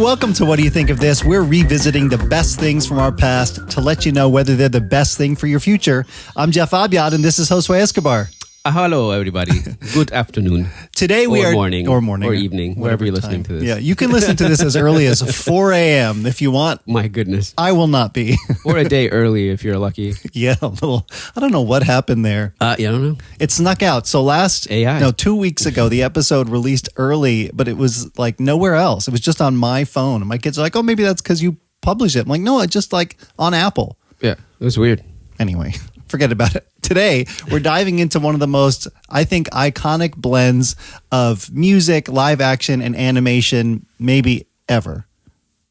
welcome to What Do You Think of This? We're revisiting the best things from our past to let you know whether they're the best thing for your future. I'm Jeff Abiad, and this is Josue Escobar. Hello, everybody. Good afternoon. Today we or are... morning. Or morning. Or evening, wherever you're listening to this. Yeah, you can listen to this as early as 4 a.m. if you want. My goodness. I will not be. Or a day early if you're lucky. Yeah, a little... I don't know what happened there. I don't know. It snuck out. So 2 weeks ago, the episode released early, but it was like nowhere else. It was just on my phone. And my kids are like, oh, maybe that's because you published it. I'm like, no, it's just like on Apple. Yeah, it was weird. Anyway, forget about it. Today, we're diving into one of the most, I think, iconic blends of music, live action, and animation maybe ever.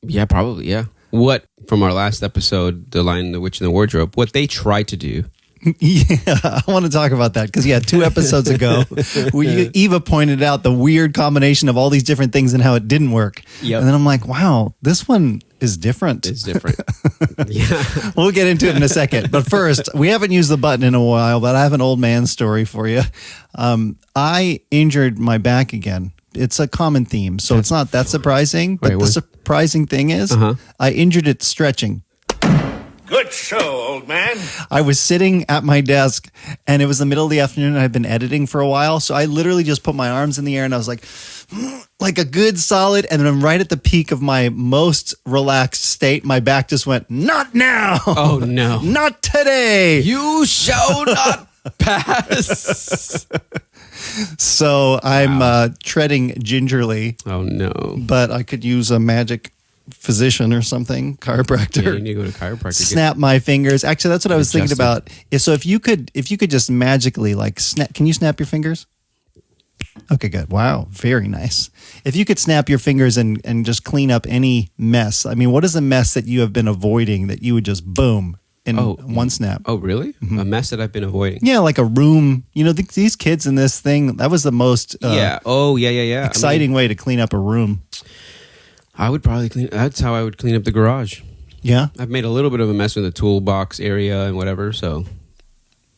Yeah, probably, yeah. What, from our last episode, The Lion, the Witch, and the Wardrobe, what they tried to do. Yeah, I want to talk about that because, 2 episodes ago, Eva pointed out the weird combination of all these different things and how it didn't work. Yep. And then I'm like, wow, this one is different. It's different. Yeah. We'll get into it in a second. But first, we haven't used the button in a while, but I have an old man story for you. I injured my back again. It's a common theme, so it's not that surprising. But the surprising thing is I injured it stretching. Good show, old man. I was sitting at my desk, and it was the middle of the afternoon, and I'd been editing for a while, so I literally just put my arms in the air, and I was like a good solid, and then I'm right at the peak of my most relaxed state. My back just went, not now. Oh, no. Not today. You shall not pass. So I'm treading gingerly. Oh, no. But I could use a magic physician or something, chiropractor. Yeah, you need to go to chiropractor. Snap my fingers. Actually, that's what I was thinking about. So if you could just magically snap, can you snap your fingers? Okay, good. Wow, very nice. If you could snap your fingers and just clean up any mess. I mean, what is a mess that you have been avoiding that you would just boom in one snap? Oh, really? Mm-hmm. A mess that I've been avoiding? Yeah, like a room. These kids in this thing, that was the most exciting way to clean up a room. I would probably that's how I would clean up the garage. Yeah? I've made a little bit of a mess with the toolbox area and whatever, so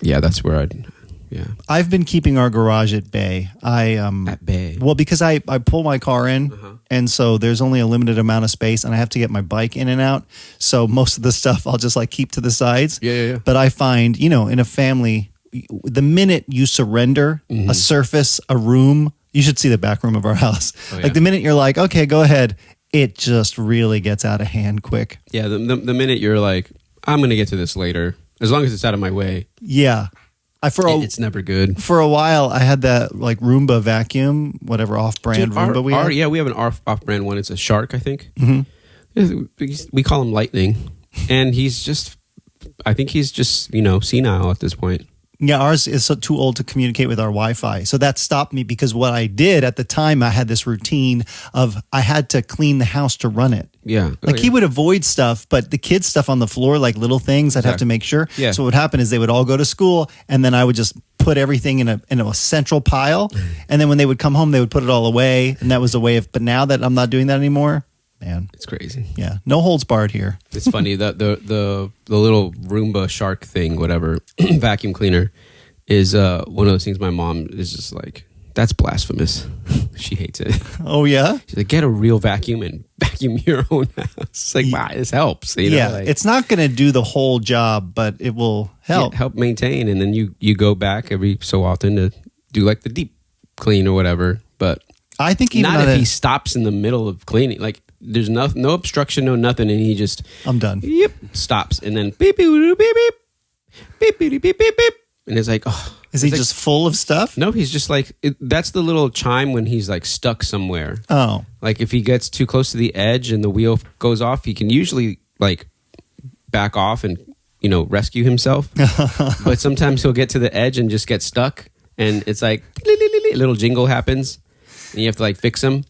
yeah, that's where I've been keeping our garage at bay. At bay? Well, because I pull my car in, and so there's only a limited amount of space, and I have to get my bike in and out, so most of the stuff I'll just keep to the sides. Yeah. But I find, in a family, the minute you surrender a surface, a room, you should see the back room of our house. Oh, yeah. The minute you're like, okay, go ahead, it just really gets out of hand quick. Yeah, the minute you're like, I'm going to get to this later, as long as it's out of my way. Yeah. It's never good. For a while, I had that Roomba vacuum, whatever off-brand Roomba we have. Yeah, we have an off-brand one. It's a Shark, I think. Mm-hmm. We call him Lightning. And I think he's just, senile at this point. Yeah, ours is too old to communicate with our Wi-Fi. So that stopped me because what I did at the time, I had this routine of I had to clean the house to run it. Yeah. He would avoid stuff, but the kids' stuff on the floor, little things, I'd have to make sure. Yeah. So what would happen is they would all go to school, and then I would just put everything in a central pile. And then when they would come home, they would put it all away. And that was a way of, but now that I'm not doing that anymore, man. It's crazy. Yeah. No holds barred here. It's funny that the little Roomba Shark thing, whatever, vacuum cleaner is one of those things my mom is just like, that's blasphemous. She hates it. Oh, yeah? She's like, get a real vacuum and vacuum your own house. It's like, wow, this helps. It's not going to do the whole job, but it will help. Help maintain. And then you go back every so often to do the deep clean or whatever. But I think even not if he stops in the middle of cleaning. There's no obstruction, no nothing. And he just... I'm done. Yep. Stops. And then beep, beep, beep, beep, beep, beep, beep, beep, beep, beep. And it's like, oh. Is he just full of stuff? No, he's just that's the little chime when he's stuck somewhere. Oh. If he gets too close to the edge and the wheel goes off, he can usually back off and, rescue himself. But sometimes he'll get to the edge and just get stuck. And it's a little jingle happens and you have to fix him.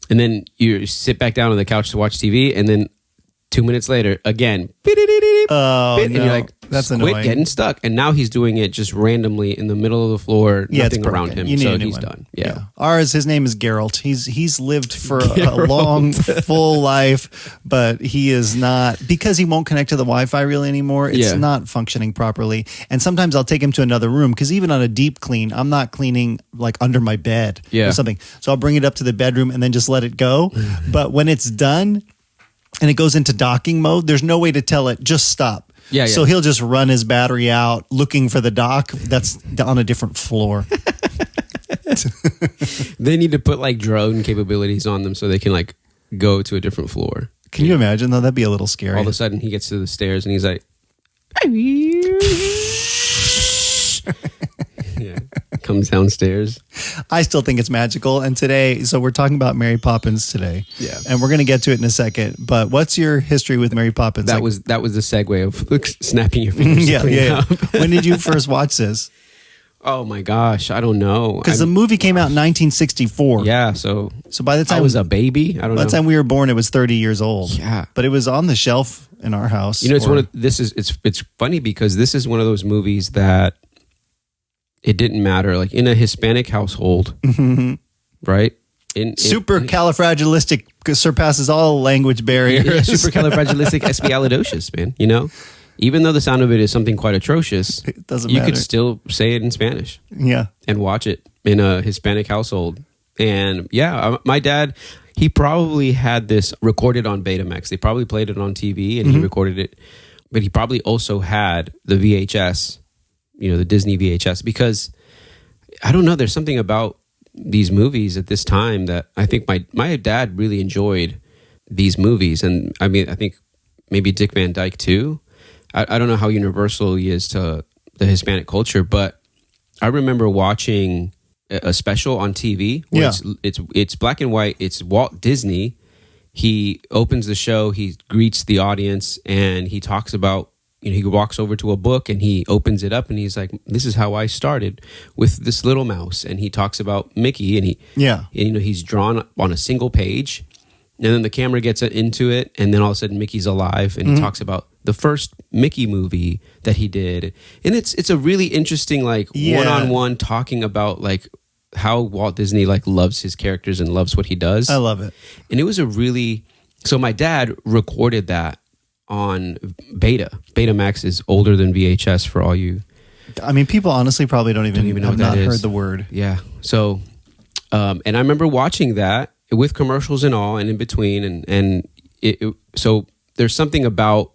And then you sit back down on the couch to watch TV. And then 2 minutes later, again, oh, and you're like, That's quit annoying. getting stuck. And now he's doing it just randomly in the middle of the floor, Yeah, it's nothing around broken. him. You need So a new he's one. done. Yeah. Ours, his name is Geralt. He's lived for a long, full life, but he is not, because he won't connect to the Wi-Fi really anymore. It's not functioning properly. And sometimes I'll take him to another room because even on a deep clean, I'm not cleaning like under my bed or something. So I'll bring it up to the bedroom and then just let it go. But when it's done and it goes into docking mode, there's no way to tell it, just stop. So he'll just run his battery out looking for the dock that's on a different floor. They need to put like drone capabilities on them so they can like go to a different floor. Can you imagine though? That'd be a little scary. All of a sudden he gets to the stairs and he's like, comes downstairs. I still think it's magical. And today, so we're talking about Mary Poppins today. Yeah. And we're going to get to it in a second. But what's your history with Mary Poppins? That was the segue of snapping your fingers. Yeah. When did you first watch this? Oh my gosh, I don't know. Because the movie came out in 1964. Yeah, so by the time I was a baby. I don't know. By the time we were born, it was 30 years old. Yeah. But it was on the shelf in our house. You know, it's funny because this is one of those movies that it didn't matter. Like in a Hispanic household, right? Supercalifragilistic surpasses all language barriers. Yeah, supercalifragilisticexpialidocious, man. You know, even though the sound of it is something quite atrocious, it doesn't you matter. could still say it in Spanish. Yeah, and watch it in a Hispanic household. And my dad, he probably had this recorded on Betamax. They probably played it on TV, and he recorded it. But he probably also had the VHS, the Disney VHS, because I don't know. There's something about these movies at this time that I think my dad really enjoyed these movies. And I mean, I think maybe Dick Van Dyke too. I don't know how universal he is to the Hispanic culture, but I remember watching a special on TV where it's black and white. It's Walt Disney. He opens the show, he greets the audience, and he talks about, he walks over to a book and he opens it up and he's like, this is how I started with this little mouse. And he talks about Mickey and he's drawn on a single page, and then the camera gets into it, and then all of a sudden Mickey's alive, and he talks about the first Mickey movie that he did. And it's a really interesting one-on-one talking about like how Walt Disney loves his characters and loves what he does. I love it. And it was so my dad recorded that on Betamax is older than VHS for all you. I mean, people honestly probably don't even know what that is. Heard the word. Yeah. So, and I remember watching that with commercials and all, and in between, so there's something about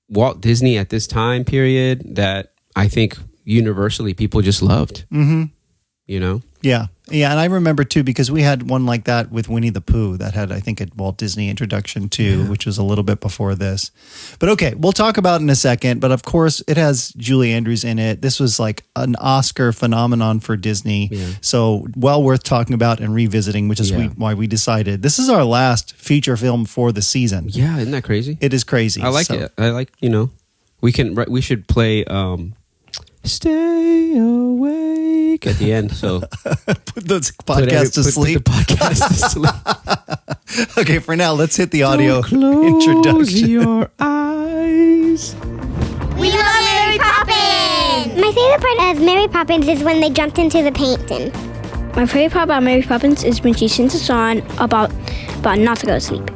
Walt Disney at this time period that I think universally people just loved. Mm-hmm. Yeah. And I remember too, because we had one like that with Winnie the Pooh that had, I think, a Walt Disney introduction too, which was a little bit before this. But okay, we'll talk about it in a second. But of course, it has Julie Andrews in it. This was like an Oscar phenomenon for Disney. Yeah. So well worth talking about and revisiting, which is why we decided this is our last feature film for the season. Yeah, isn't that crazy? It is crazy. I like it. I like, we should play Stay Awake at the end. So put the podcast to sleep. Put the podcast to sleep. Okay, for now, let's hit the audio Don't close introduction. Your eyes. We love Mary Poppins! My favorite part of Mary Poppins is when they jumped into the painting. My favorite part about Mary Poppins is when she sings a song about not to go to sleep.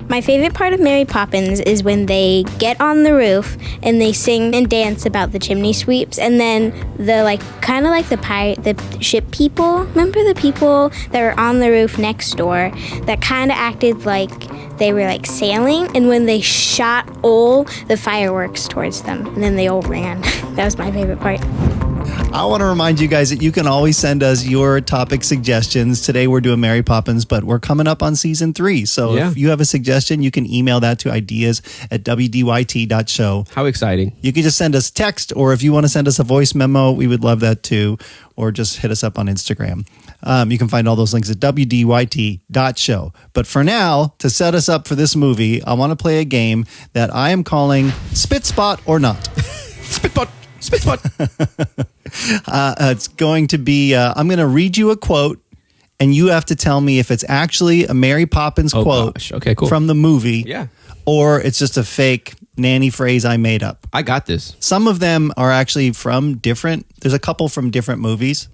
My favorite part of Mary Poppins is when they get on the roof and they sing and dance about the chimney sweeps, and then the the ship people. Remember the people that were on the roof next door that kind of acted like they were like sailing, and when they shot all the fireworks towards them, and then they all ran. That was my favorite part. I want to remind you guys that you can always send us your topic suggestions. Today we're doing Mary Poppins, but we're coming up on season 3. So if you have a suggestion, you can email that to ideas@wdyt.show. How exciting. You can just send us text, or if you want to send us a voice memo, we would love that too. Or just hit us up on Instagram. You can find all those links at wdyt.show. But for now, to set us up for this movie, I want to play a game that I am calling Spit Spot or Not. Spitbot. Spitbot. It's going to be, I'm going to read you a quote, and you have to tell me if it's actually a Mary Poppins quote Okay, cool. from the movie, Yeah. or it's just a fake nanny phrase I made up. I got this. Some of them are actually there's a couple from different movies.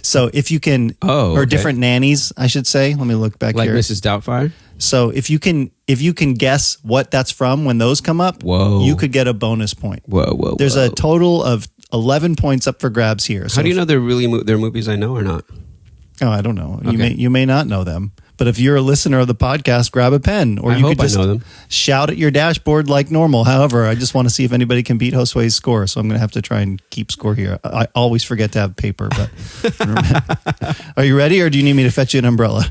So if you can, or different nannies, I should say. Let me look back Like here. Mrs. Doubtfire? So if you can guess what that's from when those come up, you could get a bonus point. There's a total of 11 points up for grabs here. So how do you know they're movies I know or not? Oh, I don't know. Okay. You may not know them. But if you're a listener of the podcast, grab a pen, or you could just know them. Shout at your dashboard like normal. However, I just want to see if anybody can beat Josue's score, so I'm going to have to try and keep score here. I always forget to have paper. But are you ready, or do you need me to fetch you an umbrella?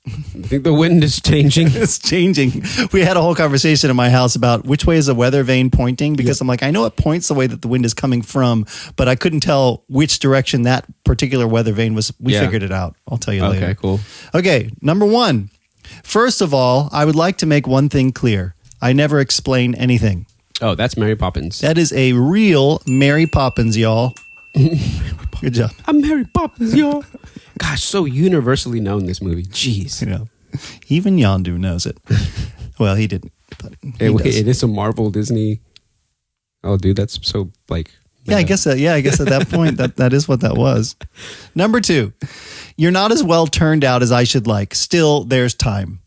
I think the wind is changing. It's changing. We had a whole conversation in my house about which way is the weather vane pointing, because I'm like, I know it points the way that the wind is coming from, but I couldn't tell which direction that particular weather vane was. We figured it out. I'll tell you later. Okay, cool. Okay, number 1. First of all, I would like to make one thing clear. I never explain anything. Oh, that's Mary Poppins. That is a real Mary Poppins, y'all. Good job. I'm Mary Poppins, y'all. Gosh, so universally known, this movie. Jeez. You know, even Yondu knows it. Well, he didn't. But it is a Marvel Disney. Oh, dude, that's so like. Yeah, I guess at that point that is what that was. Number 2, you're not as well turned out as I should like. Still, there's time.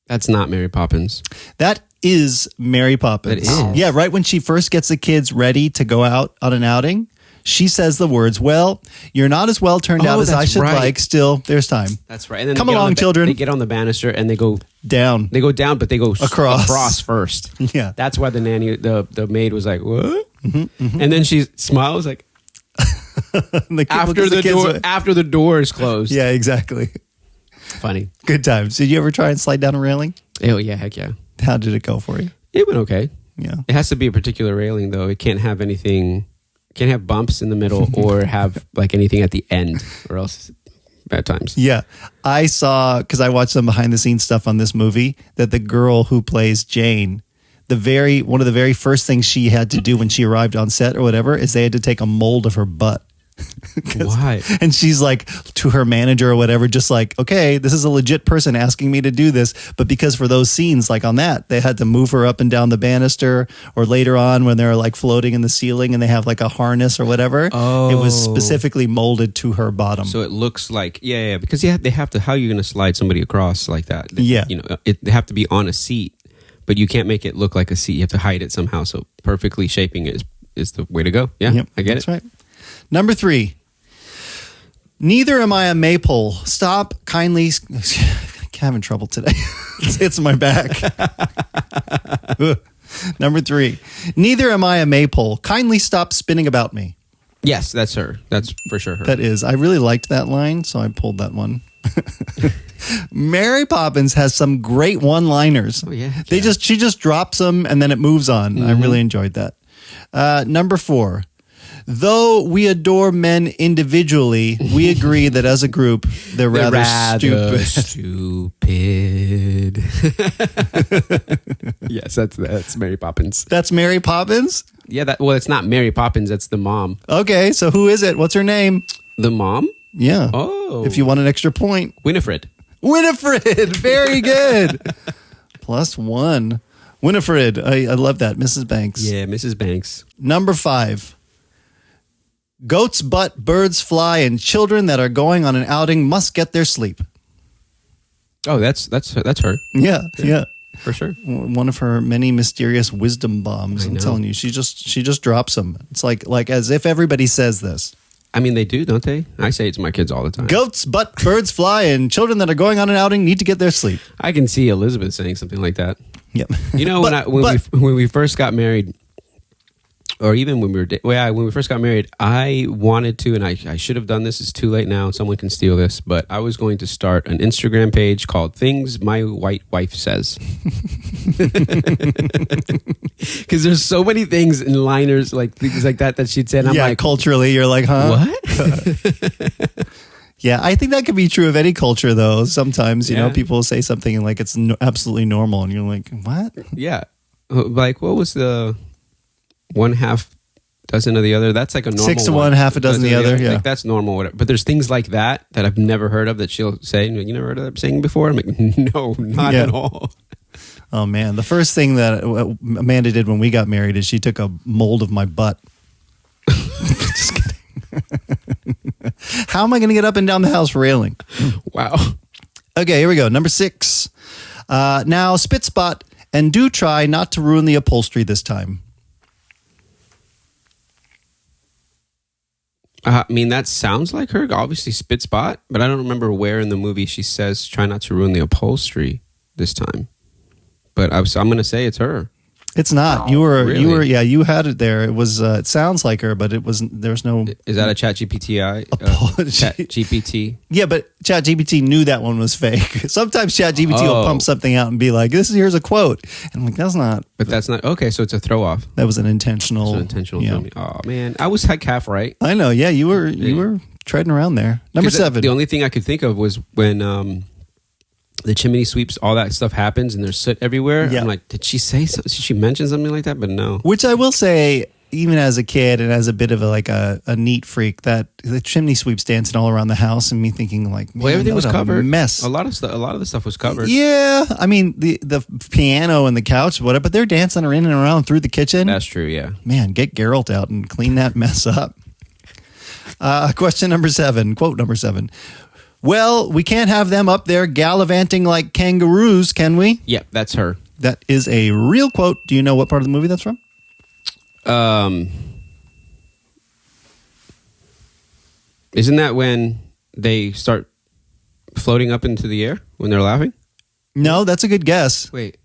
That's not Mary Poppins. That is Mary Poppins. That is. Yeah, right when she first gets the kids ready to go out on an outing, she says the words, well, you're not as well turned out as I should like. Still, there's time. That's right. And then come along, children. They get on the banister and they go down. They go down, but they go across first. Yeah. That's why the nanny, the maid was like, what? Mm-hmm. And then she smiles like, after the door is closed. Yeah, exactly. Funny. Good times. Did you ever try and slide down a railing? Oh, yeah, heck yeah. How did it go for you? It went okay. Yeah. It has to be a particular railing, though. It can't have anything, can't have bumps in the middle or have like anything at the end, or else bad times. Yeah. I saw, because I watched some behind the scenes stuff on this movie, that the girl who plays Jane, one of the very first things she had to do when she arrived on set or whatever is they had to take a mold of her butt. Why? And she's like to her manager or whatever, just like, okay, this is a legit person asking me to do this. But because for those scenes, like on that, they had to move her up and down the banister, or later on when they're like floating in the ceiling and they have like a harness or whatever. Oh. It was specifically molded to her bottom. So it looks like, yeah, because they have to, how are you going to slide somebody across like that? Yeah. You know, they have to be on a seat, but you can't make it look like a seat. You have to hide it somehow. So perfectly shaping it is the way to go. Yeah, yep, I get it. That's right. Number 3, neither am I a maypole. Stop kindly. I'm having trouble today. It's my back. Number 3, neither am I a maypole. Kindly stop spinning about me. Yes, that's her. That's for sure her. That is. I really liked that line, so I pulled that one. Mary Poppins has some great one-liners. Oh, yeah. She just drops them and then it moves on. Mm-hmm. I really enjoyed that. Number 4. Though we adore men individually, we agree that as a group, they're rather stupid. Yes, that's Mary Poppins. That's Mary Poppins? Yeah, it's not Mary Poppins, that's the mom. Okay, so who is it? What's her name? The mom? Yeah. Oh. If you want an extra point. Winifred. Very good. +1. Winifred. I love that. Mrs. Banks. Yeah, Mrs. Banks. Number 5. Goats butt, birds fly, and children that are going on an outing must get their sleep. Oh, that's her. Yeah. For sure. One of her many mysterious wisdom bombs. I'm telling you, she just drops them. It's like as if everybody says this. I mean, they do, don't they? I say it to my kids all the time. Goats butt, birds fly, and children that are going on an outing need to get their sleep. I can see Elizabeth saying something like that. Yep. You know, when we first got married, or even when we first got married, I wanted to, and I should have done this. It's too late now. Someone can steal this, but I was going to start an Instagram page called "Things My White Wife Says," because there's so many things in liners, like things like that she'd say. And I'm like, culturally, you're like, huh? What? Yeah, I think that could be true of any culture, though. Sometimes, you know, people say something and like it's absolutely normal, and you're like, what? Yeah, like what was the 1/2 dozen of the other. That's like a normal 6 to 1, half a dozen the other. Yeah. Like that's normal. Whatever. But there's things like that I've never heard of that she'll say. You never heard of that saying before? I'm like, no, not at all. Oh man, the first thing that Amanda did when we got married is she took a mold of my butt. Just kidding. How am I going to get up and down the house railing? Wow. Okay, here we go. Number 6. Now, spit spot, and do try not to ruin the upholstery this time. I mean, that sounds like her. Obviously, spit spot, but I don't remember where in the movie she says, try not to ruin the upholstery this time. But I'm going to say it's her. It's not. You were, you had it there. It was, it sounds like her, but it wasn't, there's no. Is that a ChatGPT? ChatGPT? Yeah, but ChatGPT knew that one was fake. Sometimes ChatGPT will pump something out and be like, here's a quote. And I'm like, that's not. But that's not, okay, so it's a throw off. That was an intentional. Filming. Oh, man. I was like half right. I know. Yeah, you were treading around there. Number 7. The only thing I could think of was when, the chimney sweeps, all that stuff happens, and there's soot everywhere. Yeah. I'm like, did she say something? Did she mention something like that? But no. Which I will say, even as a kid and as a bit of a neat freak, that the chimney sweeps dancing all around the house, and me thinking like, well, everything was covered. Mess. A lot of the stuff was covered. Yeah, I mean the piano and the couch, whatever, but they're dancing in and around through the kitchen. That's true. Yeah. Man, get Geralt out and clean that mess up. Question number 7. Quote number 7. Well, we can't have them up there gallivanting like kangaroos, can we? Yep, that's her. That is a real quote. Do you know what part of the movie that's from? Isn't that when they start floating up into the air when they're laughing? No, that's a good guess. Wait.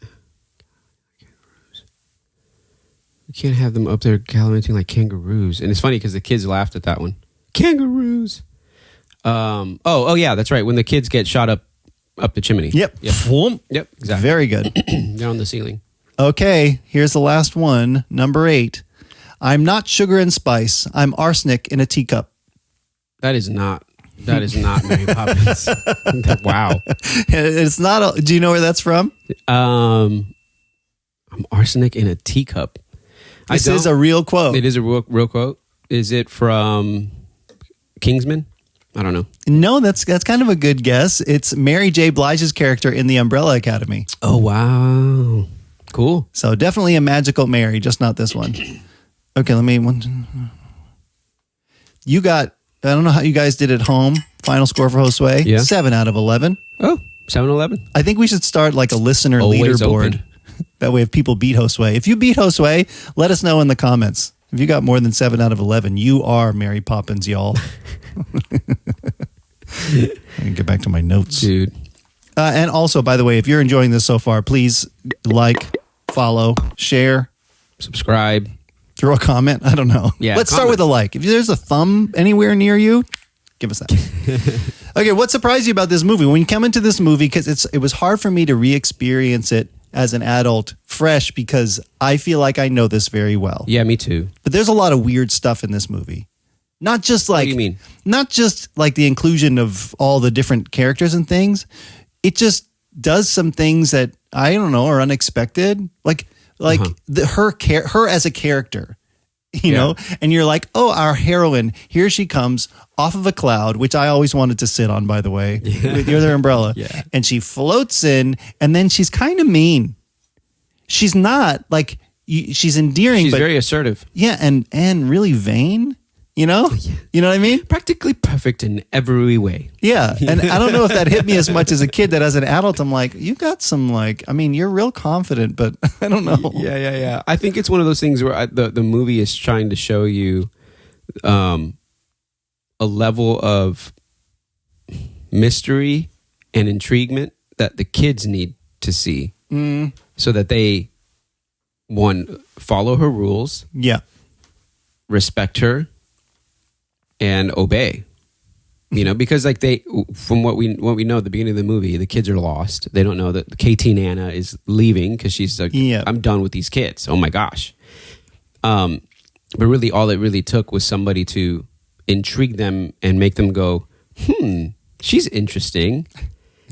We can't have them up there gallivanting like kangaroos. And it's funny because the kids laughed at that one. Kangaroos. Oh yeah, that's right. When the kids get shot up the chimney. Yep. Yep, exactly. Very good. They're on the ceiling. Okay, here's the last one. Number 8. I'm not sugar and spice. I'm arsenic in a teacup. That is not Mary Poppins. Wow. It's not. Do you know where that's from? I'm arsenic in a teacup. This is a real quote. It is a real quote. Is it from Kingsman? I don't know. No, that's kind of a good guess. It's Mary J. Blige's character in The Umbrella Academy. Oh, wow. Cool. So definitely a magical Mary, just not this one. Okay, you got, I don't know how you guys did at home. Final score for Josue. Yeah. 7 out of 11. Oh, 7-11. I think we should start like a listener Always leaderboard. open. That way if people beat Josue. If you beat Josue, let us know in the comments. If you got more than 7 out of 11, you are Mary Poppins, y'all. I can get back to my notes. Dude. And also, by the way, if you're enjoying this so far, please like, follow, share, subscribe, throw a comment. I don't know. Yeah, let's start with a like. If there's a thumb anywhere near you, give us that. Okay, what surprised you about this movie? When you come into this movie, because it was hard for me to re-experience it as an adult fresh because I feel like I know this very well. Yeah, me too. But there's a lot of weird stuff in this movie. Not just like, what do you mean? Not just like the inclusion of all the different characters and things. It just does some things that I don't know are unexpected. Like her as a character, you know, and you're like, oh, our heroine, here she comes off of a cloud, which I always wanted to sit on, by the way, with your other umbrella. Yeah. And she floats in, and then she's kind of mean. She's not like, she's endearing. She's but very assertive. Yeah. And really vain, you know? You know what I mean? Practically perfect in every way. Yeah. And I don't know if that hit me as much as a kid, that as an adult, I'm like, you got some like, I mean, you're real confident, but I don't know. Yeah. I think it's one of those things where the movie is trying to show you a level of mystery and intriguement that the kids need to see so that they, one, follow her rules. Yeah. Respect her and obey. You know, because like from what we know at the beginning of the movie, the kids are lost. They don't know that KT Nana is leaving because she's like, I'm done with these kids. Oh my gosh. But really all it really took was somebody to intrigue them and make them go, she's interesting.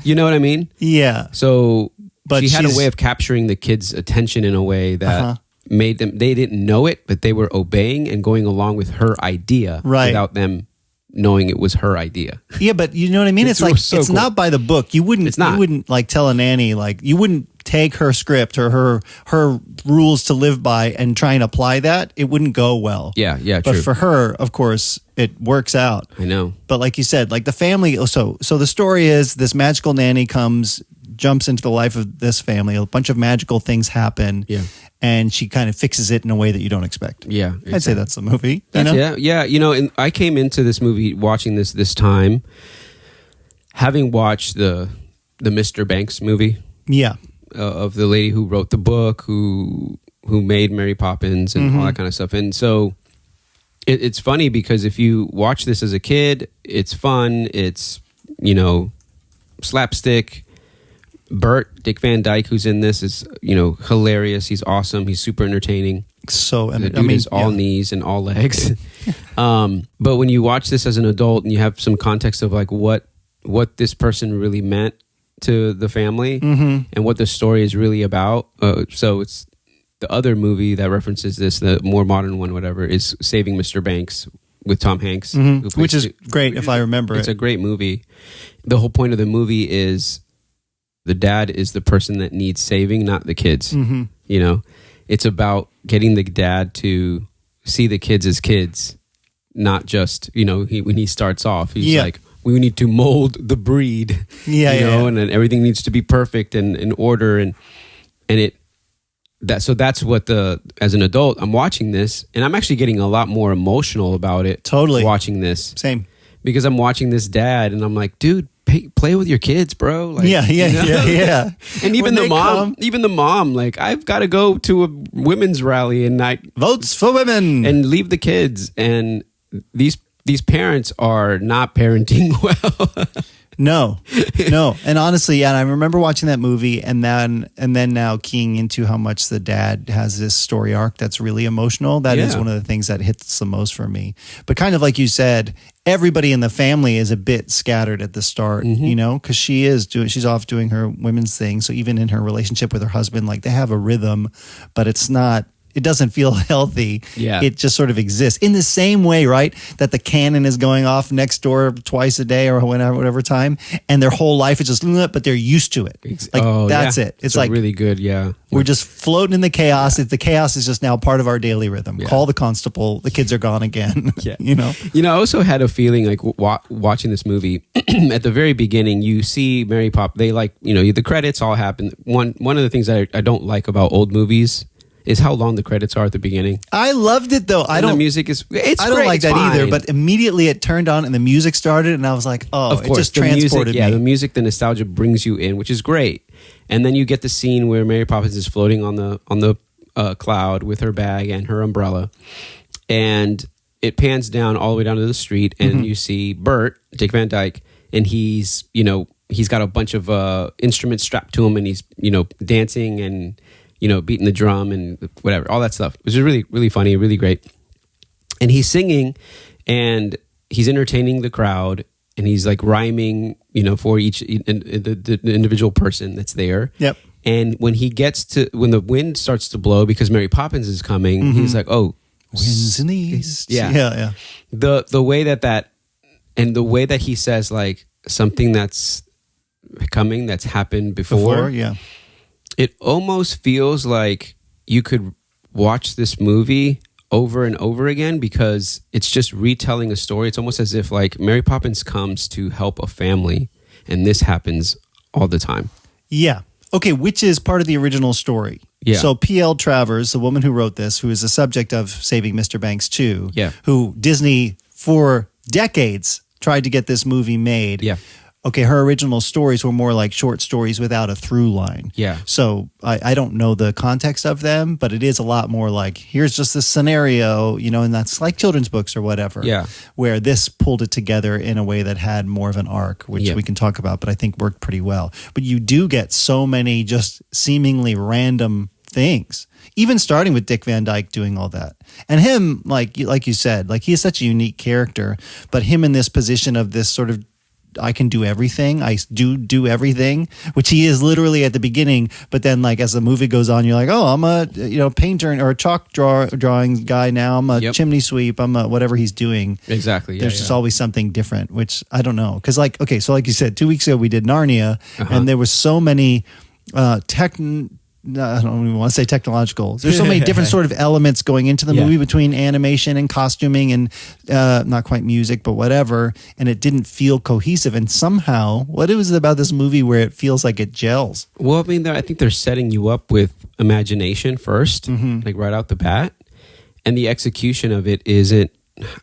You know what I mean? Yeah. So but she had a way of capturing the kids' attention in a way that made them, they didn't know it, but they were obeying and going along with her idea without them knowing it was her idea. Yeah, but you know what I mean? It's like, so it's cool. not by the book. You wouldn't like tell a nanny, like you wouldn't take her script or her rules to live by and try and apply that. It wouldn't go well. Yeah, But true. for her, of course, it works out. I know. But like you said, like the family, so the story is this magical nanny jumps into the life of this family. A bunch of magical things happen. Yeah. And she kind of fixes it in a way that you don't expect. Yeah. I'd say that's the movie. Yeah. You know, and I came into this movie watching this time, having watched the Mr. Banks movie. Yeah. Of the lady who wrote the book, who made Mary Poppins and all that kind of stuff. And so it's funny because if you watch this as a kid, it's fun. It's, you know, slapstick. Bert, Dick Van Dyke, who's in this, is, you know, hilarious. He's awesome. He's super entertaining. So, the dude is all knees and all legs. But when you watch this as an adult and you have some context of like what this person really meant to the family and what the story is really about. So it's the other movie that references this, the more modern one, whatever, is Saving Mr. Banks with Tom Hanks. Which is great if I remember It's a great movie. The whole point of the movie is the dad is the person that needs saving, not the kids. You know, it's about getting the dad to see the kids as kids, not just, you know, when he starts off, he's like, we need to mold the breed, and then everything needs to be perfect and in order. And that's what as an adult, I'm watching this and I'm actually getting a lot more emotional about it. Totally. Watching this. Same. Because I'm watching this dad and I'm like, dude, play with your kids, bro. Like, yeah. And even the mom, like, I've got to go to a women's rally and votes for women and leave the kids. And these parents are not parenting well. No. And honestly, and I remember watching that movie and then now keying into how much the dad has this story arc that's really emotional. That is one of the things that hits the most for me. But kind of like you said, everybody in the family is a bit scattered at the start, you know, because she's off doing her women's thing. So even in her relationship with her husband, like they have a rhythm, but it doesn't feel healthy. Yeah. It just sort of exists in the same way, right? That the cannon is going off next door twice a day or whatever time. And their whole life is just, but they're used to it. That's it. It's like really good. Yeah. We're just floating in the chaos. The chaos is just now part of our daily rhythm. Call the constable. The kids are gone again. You know? I also had a feeling like watching this movie at the very beginning, you see Mary Pop, they like, you know, the credits all happen. One of the things that I don't like about old movies is how long the credits are at the beginning. I loved it though. The music is it's I don't great, like it's that fine. either, but immediately it turned on and the music started and I was like, of course, it just the transported music, me. the music, the nostalgia brings you in, which is great. And then you get the scene where Mary Poppins is floating on the cloud with her bag and her umbrella. And it pans down all the way down to the street and you see Bert, Dick Van Dyke, and he's got a bunch of instruments strapped to him and he's, you know, dancing and, you know, beating the drum and whatever, all that stuff, which is really, really funny, really great. And he's singing and he's entertaining the crowd and he's like rhyming, you know, for each the individual person that's there. Yep. And when the wind starts to blow because Mary Poppins is coming, he's like, oh, winds in the east. Yeah. The way that and the way that he says like something that's coming, that's happened before. It almost feels like you could watch this movie over and over again because it's just retelling a story. It's almost as if like Mary Poppins comes to help a family and this happens all the time. Yeah. Okay, which is part of the original story. Yeah. So P.L. Travers, the woman who wrote this, who is the subject of Saving Mr. Banks 2, who Disney for decades tried to get this movie made. Yeah. Okay, her original stories were more like short stories without a through line. Yeah. So I don't know the context of them, but it is a lot more like, here's just this scenario, you know, and that's like children's books or whatever. Yeah. Where this pulled it together in a way that had more of an arc, which we can talk about, but I think worked pretty well. But you do get so many just seemingly random things, even starting with Dick Van Dyke doing all that. And him, like you said, like he is such a unique character, but him in this position of this sort of I can do everything. I do everything, which he is literally at the beginning. But then, like as the movie goes on, you're like, oh, I'm a painter or a chalk drawing guy now. I'm a chimney sweep. I'm a whatever he's doing. Exactly. Yeah, There's just always something different, which I don't know. Because like you said, 2 weeks ago we did Narnia, and there was so many I don't even want to say technological. There's so many different sort of elements going into the movie between animation and costuming and not quite music, but whatever. And it didn't feel cohesive. And somehow, what is it about this movie where it feels like it gels? Well, I mean, I think they're setting you up with imagination first, like right out the bat. And the execution of it isn't,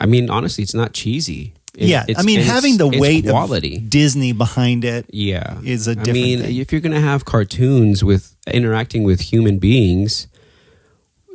I mean, honestly, it's not cheesy. Having the weight quality of Disney behind it is a different thing. If you're going to have cartoons with interacting with human beings,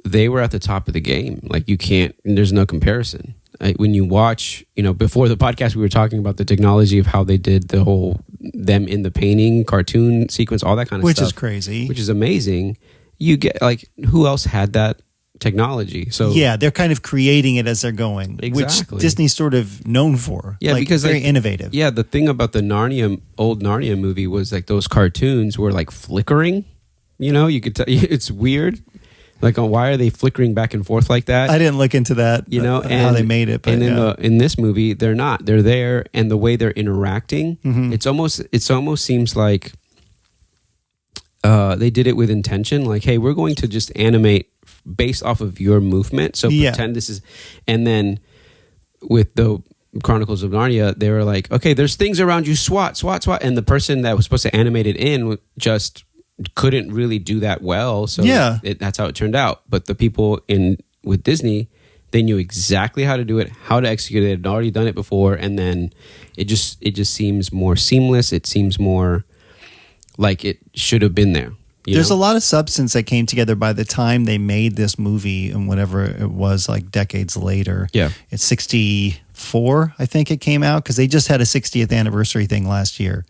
they were at the top of the game. Like there's no comparison. When you watch, before the podcast, we were talking about the technology of how they did the whole, them in the painting, cartoon sequence, all that kind of stuff. Which is crazy. Which is amazing. You get, like, who else had that technology? So yeah, they're kind of creating it as they're going, exactly. which Disney's sort of known for. Yeah, because very innovative. Yeah, the thing about the old Narnia movie was like those cartoons were like flickering. You could tell it's weird. Like, why are they flickering back and forth like that? I didn't look into that. And how they made it. But in this movie, they're not. They're there, and the way they're interacting, it almost seems like they did it with intention. Like, hey, we're going to just animate based off of your movement. So pretend this is, and then with the Chronicles of Narnia, they were like, okay, there's things around you, swat, and the person that was supposed to animate it in just couldn't really do that well. So that's how it turned out. But the people with Disney, they knew exactly how to do it, how to execute it. They had already done it before, and then it just seems more seamless. It seems more like it should have been there. There's a lot of substance that came together by the time they made this movie and whatever it was, like decades later. Yeah. It's 64, I think it came out, because they just had a 60th anniversary thing last year.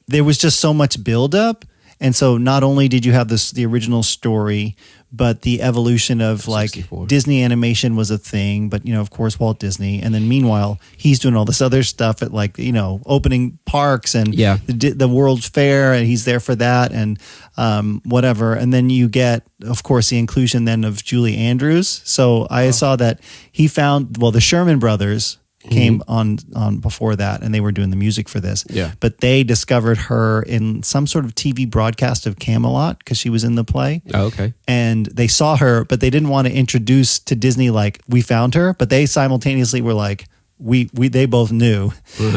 There was just so much buildup. And so not only did you have the original story, but the evolution of like 64. Disney animation was a thing, but of course Walt Disney, and then meanwhile he's doing all this other stuff at like opening parks and the World's Fair, and he's there for that and whatever. And then you get, of course, the inclusion then of Julie Andrews. So I saw that he found the Sherman Brothers came on before that, and they were doing the music for this. Yeah. But they discovered her in some sort of TV broadcast of Camelot because she was in the play. Oh, okay. And they saw her, but they didn't want to introduce to Disney like we found her, but they simultaneously were like, they both knew.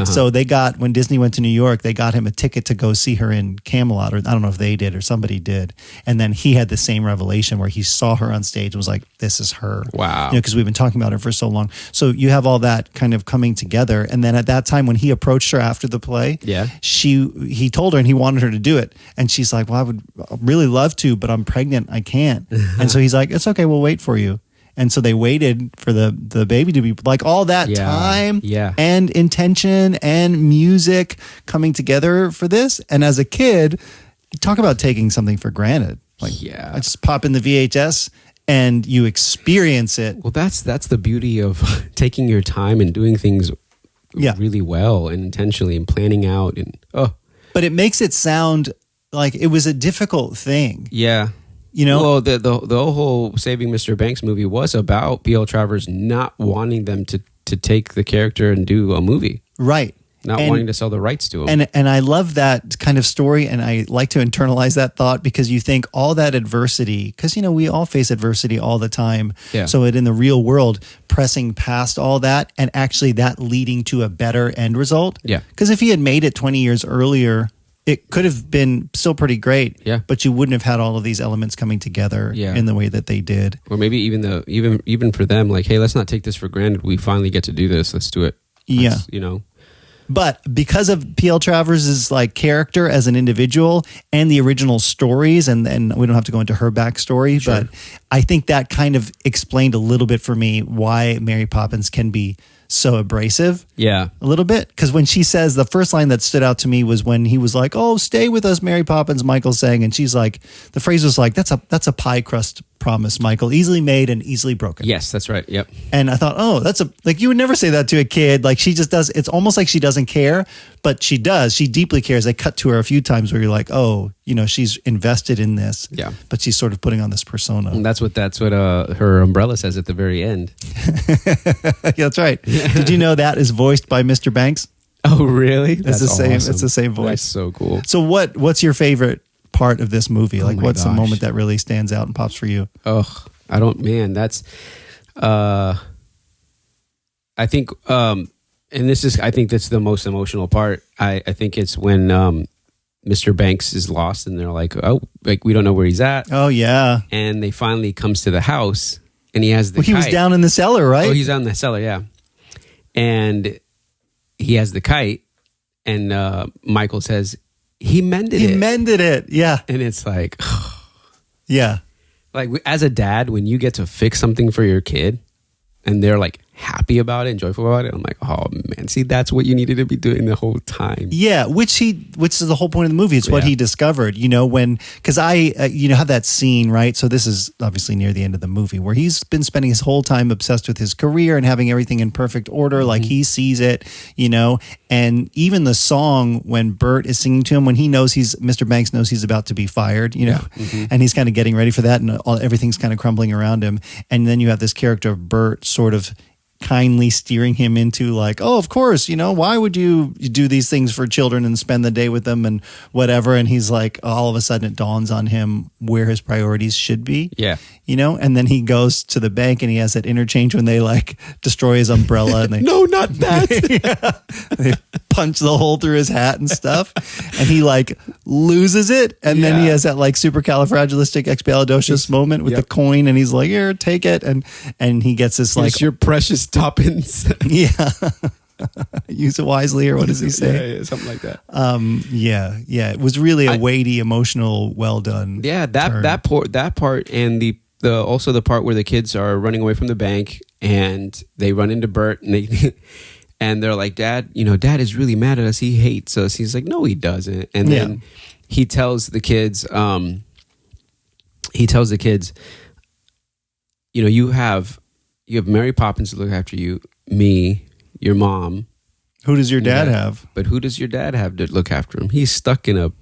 So they got, when Disney went to New York, they got him a ticket to go see her in Camelot, or I don't know if they did or somebody did. And then he had the same revelation where he saw her on stage and was like, this is her. Wow. Because we've been talking about her for so long. So you have all that kind of coming together. And then at that time when he approached her after the play, he told her and he wanted her to do it. And she's like, well, I would really love to, but I'm pregnant. I can't. And so he's like, it's okay. We'll wait for you. And so they waited for the baby to be like all that time and intention and music coming together for this. And as a kid, talk about taking something for granted. Like, I just pop in the VHS and you experience it. Well, that's the beauty of taking your time and doing things really well and intentionally and planning out. But it makes it sound like it was a difficult thing. Yeah. Well, the whole Saving Mr. Banks movie was about P.L. Travers not wanting them to take the character and do a movie. Right. Not wanting to sell the rights to him. And I love that kind of story, and I like to internalize that thought because you think all that adversity, because, we all face adversity all the time. Yeah. So in the real world, pressing past all that and actually that leading to a better end result. Yeah. Because if he had made it 20 years earlier, it could have been still pretty great, but you wouldn't have had all of these elements coming together in the way that they did. Or maybe even for them, like, hey, let's not take this for granted. We finally get to do this. Let's do it. But because of P.L. Travers' like character as an individual and the original stories, and we don't have to go into her backstory, but I think that kind of explained a little bit for me why Mary Poppins can be so abrasive. Yeah. A little bit. Because when she says, the first line that stood out to me was when he was like, oh, stay with us, Mary Poppins, Michael saying, and she's like, the phrase was like, that's a pie crust promise, Michael. Easily made and easily broken. Yes, that's right. Yep. And I thought, oh, that's like, you would never say that to a kid. Like, she just does. It's almost like she doesn't care, but she does. She deeply cares. They cut to her a few times where you're like, oh, she's invested in this. Yeah. But she's sort of putting on this persona. And that's what her umbrella says at the very end. Yeah, that's right. Did you know that is voiced by Mr. Banks? Oh, really? It's the same. Awesome. It's the same voice. That's so cool. So what's your favorite part of this movie? Like, what's the moment that really stands out and pops for you? Oh, that's, I think, and I think that's the most emotional part. I think it's when, Mr. Banks is lost and they're like, oh, like, we don't know where he's at. Oh, yeah. And they finally comes to the house and he has the kite. He was down in the cellar, right? Oh, he's down in the cellar, yeah. And he has the kite and Michael says, he mended it, yeah. And it's like, yeah. Like, as a dad, when you get to fix something for your kid and they're like happy about it and joyful about it, I'm like, oh man, see, that's what you needed to be doing the whole time. Yeah, which is the whole point of the movie. It's what he discovered, because I have that scene, right? So this is obviously near the end of the movie where he's been spending his whole time obsessed with his career and having everything in perfect order, like he sees it, and even the song when Bert is singing to him, when Mr. Banks knows he's about to be fired, and he's kind of getting ready for that, and everything's kind of crumbling around him, and then you have this character of Bert sort of kindly steering him into like, oh, of course, why would you do these things for children and spend the day with them and whatever? And he's like, all of a sudden it dawns on him where his priorities should be. Yeah. And then he goes to the bank and he has that interchange when they like destroy his umbrella and they no, not that. they punch the hole through his hat and stuff, and he like loses it, and then he has that like supercalifragilisticexpialidocious moment with the coin, and he's like, here, take it, and he gets this like, it's your precious Poppins. Use it wisely, or what does he say? Yeah, something like that. It was really a weighty, emotional, well done. Yeah, that part, and the also the part where the kids are running away from the bank and they run into Bert and and they're like, Dad, Dad is really mad at us. He hates us. He's like, no, he doesn't. And then he tells the kids, you have Mary Poppins to look after you, me, your mom. Who does your dad have? But who does your dad have to look after him? He's stuck in a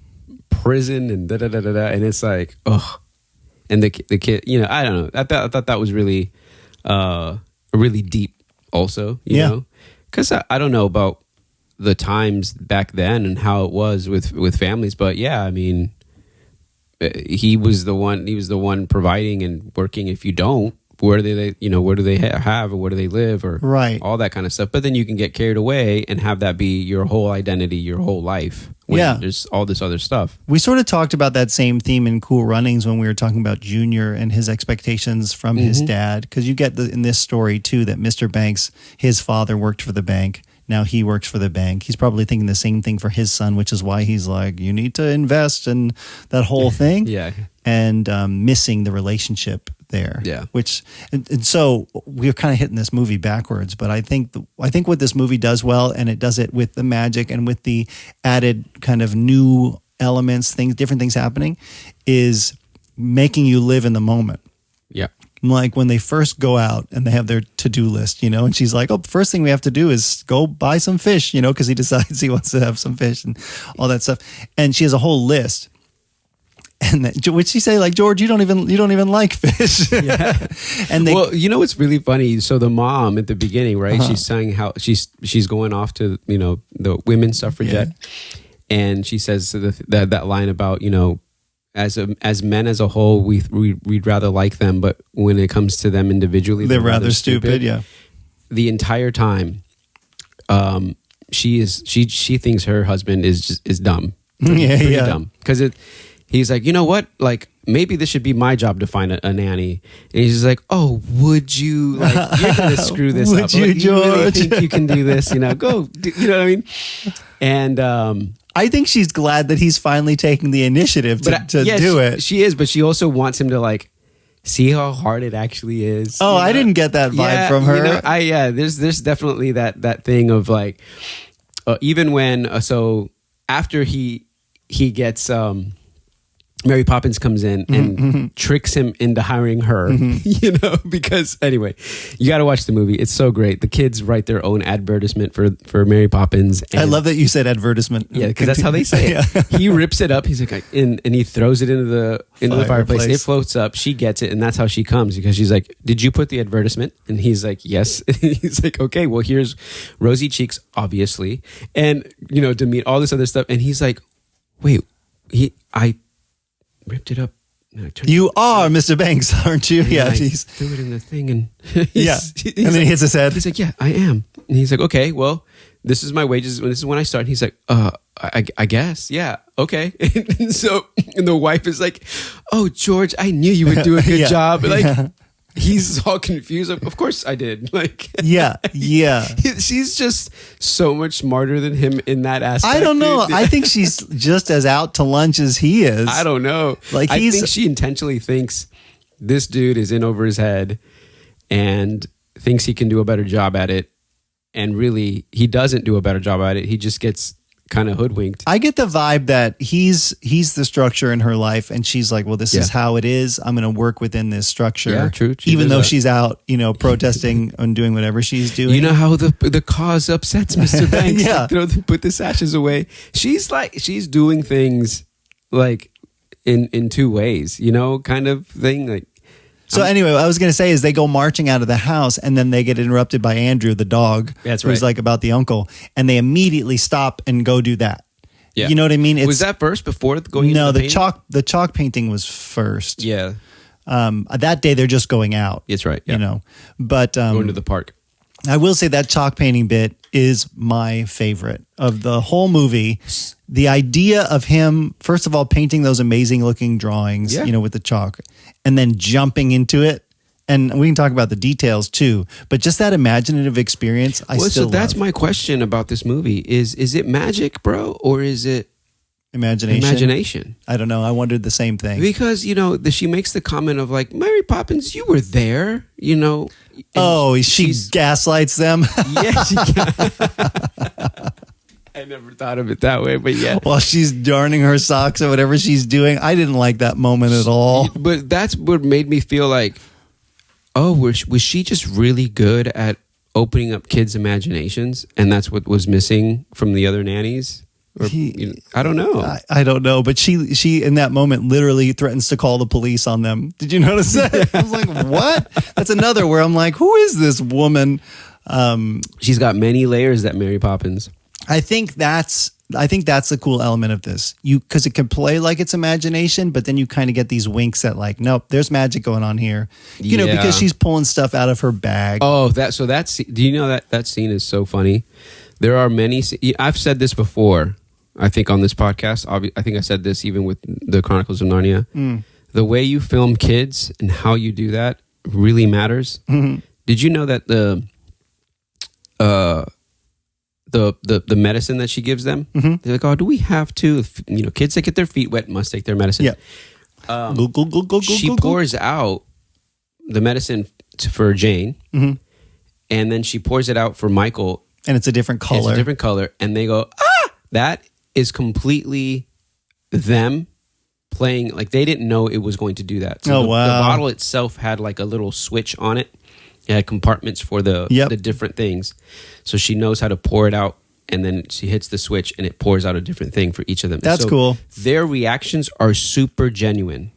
prison and da-da-da-da-da. And it's like, ugh. And the kid, I don't know. I thought that was really, really deep also, you know? Because I don't know about the times back then and how it was with families. But yeah, I mean, he was the one providing and working. If you don't, where do they have, or where do they live, or all that kind of stuff. But then you can get carried away and have that be your whole identity, your whole life. There's all this other stuff. We sort of talked about that same theme in Cool Runnings when we were talking about Junior and his expectations from his dad. Because you get in this story too that Mr. Banks, his father worked for the bank. Now he works for the bank. He's probably thinking the same thing for his son, which is why he's like, you need to invest in that whole thing. And missing the relationship there. Yeah. Which, and so we're kind of hitting this movie backwards, but I think what this movie does well, and it does it with the magic and with the added kind of new elements, different things happening, is making you live in the moment. Yeah. Like when they first go out and they have their to-do list, and she's like, oh, first thing we have to do is go buy some fish, because he decides he wants to have some fish and all that stuff. And she has a whole list. And would she say, like, George, you don't even like fish? Yeah. And it's really funny. So the mom at the beginning, right? She's saying how she's going off to the women's suffragette, and she says that line about as men as a whole, we'd rather like them, but when it comes to them individually, they're rather stupid. Yeah. The entire time, she thinks her husband is dumb. Pretty dumb, because he's like, you know what? Like, maybe this should be my job to find a nanny. And he's just like, oh, would you? Like, you're going to screw this up. Would you, George? You really think you can do this? Go. You know what I mean? And I think she's glad that he's finally taking the initiative to do it. She is, but she also wants him to like see how hard it actually is. Oh, I didn't get that vibe from her. There's definitely that thing of like, even when so after he gets Mary Poppins comes in and tricks him into hiring her, because anyway, you got to watch the movie. It's so great. The kids write their own advertisement for Mary Poppins. I love that you said advertisement. Yeah, because that's how they say it. He rips it up. He's like, and he throws it into the fireplace. It floats up. She gets it, and that's how she comes, because she's like, "Did you put the advertisement?" And he's like, "Yes." And he's like, "Okay, well, here's rosy cheeks, obviously, and to meet all this other stuff." And he's like, "Wait, I ripped it up." You are Mr. Banks, aren't you? Yeah, I threw it in the thing, and and then he hits his head. He's like, "Yeah, I am." And he's like, "Okay, well, this is my wages. This is when I start." And he's like, I guess, yeah, okay." And so, the wife is like, "Oh, George, I knew you would do a good job." Like, he's all confused. Of course I did. Like, yeah. She's just so much smarter than him in that aspect. I don't know. I think she's just as out to lunch as he is. I don't know. Like, I think she intentionally thinks this dude is in over his head and thinks he can do a better job at it. And really, he doesn't do a better job at it. He just gets kind of hoodwinked. I get the vibe that he's the structure in her life, and she's like, well, this is how it is. I'm going to work within this structure. Yeah, true. Even though she's out, protesting and doing whatever she's doing. You know how the cause upsets Mr. Banks. Yeah. Put the sashes away. She's doing things like in two ways, kind of thing. Like, so anyway, what I was going to say is they go marching out of the house, and then they get interrupted by Andrew, the dog. That's right. Who's like about the uncle, and they immediately stop and go do that. Yeah. You know what I mean? Was that first before going? No, into the chalk painting was first. Yeah. That day they're just going out. That's right. Yeah. But going to the park. I will say that chalk painting bit is my favorite of the whole movie. The idea of him, first of all, painting those amazing looking drawings, with the chalk, and then jumping into it. And we can talk about the details too, but just that imaginative experience, so that's my question about this movie. Is it magic, bro, or is it imagination? I don't know. I wondered the same thing. Because, she makes the comment of like, Mary Poppins, you were there, she gaslights them. Yeah, I never thought of it that way, but yeah. While she's darning her socks or whatever she's doing. I didn't like that moment at all. But that's what made me feel like, oh, was she just really good at opening up kids' imaginations? And that's what was missing from the other nannies? Or, I don't know. I don't know. But she in that moment literally threatens to call the police on them. Did you notice that? I was like, what? That's another where I'm like, who is this woman? She's got many layers, that Mary Poppins. I think that's the cool element of this. Because it can play like it's imagination, but then you kind of get these winks at like, nope, there's magic going on here. Because she's pulling stuff out of her bag. Oh, do you know that scene is so funny? There are many. I've said this before, I think, on this podcast. I think I said this even with the Chronicles of Narnia. The way you film kids and how you do that really matters. Mm-hmm. Did you know that the medicine that she gives them, they're like, oh, do we have to? Kids that get their feet wet must take their medicine. Yeah. She pours out the medicine for Jane, and then she pours it out for Michael. And it's a different color. And they go, ah! That is completely them playing. Like, they didn't know it was going to do that. So wow. The bottle itself had like a little switch on it. It had compartments for the different things. So she knows how to pour it out, and then she hits the switch and it pours out a different thing for each of them. That's cool. Their reactions are super genuine.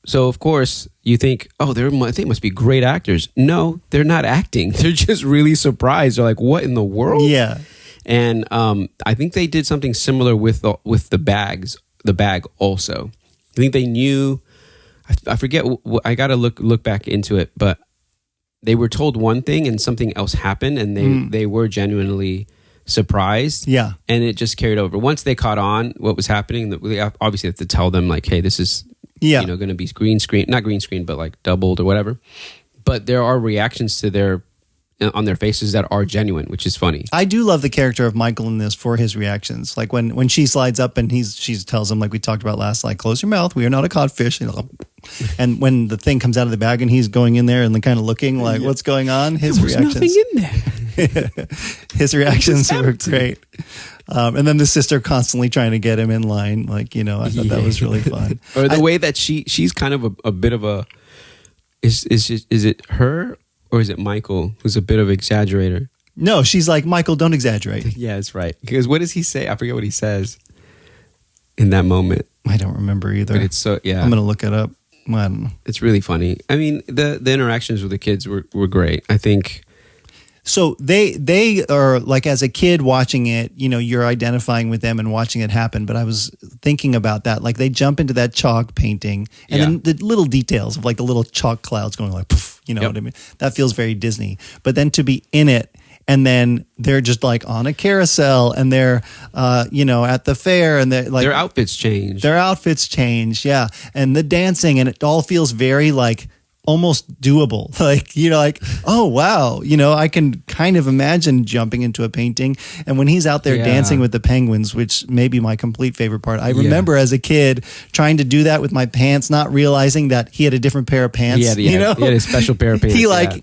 So, of course, you think, oh, they must be great actors. No, they're not acting. They're just really surprised. They're like, what in the world? Yeah. And I think they did something similar with the bag also. I think they knew, I forget, I got to look back into it, but they were told one thing and something else happened, and they were genuinely surprised. Yeah. And it just carried over. Once they caught on what was happening, they obviously have to tell them like, hey, this is going to be not green screen, but like doubled or whatever. But there are reactions to on their faces that are genuine, which is funny. I do love the character of Michael in this for his reactions. Like when she slides up and she tells him, like we talked about last, like, close your mouth, we are not a codfish. And when the thing comes out of the bag and he's going in there and kind of looking like, what's going on? His reactions. Nothing in there. His reactions were great. And then the sister constantly trying to get him in line. Like, I thought that was really fun. Or the way that she's kind of a bit of a, is it her or is it Michael who's a bit of an exaggerator? No, she's like, Michael, don't exaggerate. Yeah, that's right. Because what does he say? I forget what he says in that moment. I don't remember either. But it's so, yeah. I'm going to look it up. Well, I don't know. It's really funny. I mean, the interactions with the kids were great. I think. So they are like, as a kid watching it, you're identifying with them and watching it happen. But I was thinking about that. Like, they jump into that chalk painting and then the little details of like the little chalk clouds going like, poof, what I mean? That feels very Disney. But then to be in it, and then they're just like on a carousel and they're, at the fair and they're like. Their outfits change. Yeah. And the dancing, and it all feels very like almost doable. Like, oh, wow. I can kind of imagine jumping into a painting. And when he's out there dancing with the penguins, which may be my complete favorite part. I remember as a kid trying to do that with my pants, not realizing that he had a different pair of pants. He had a special pair of pants.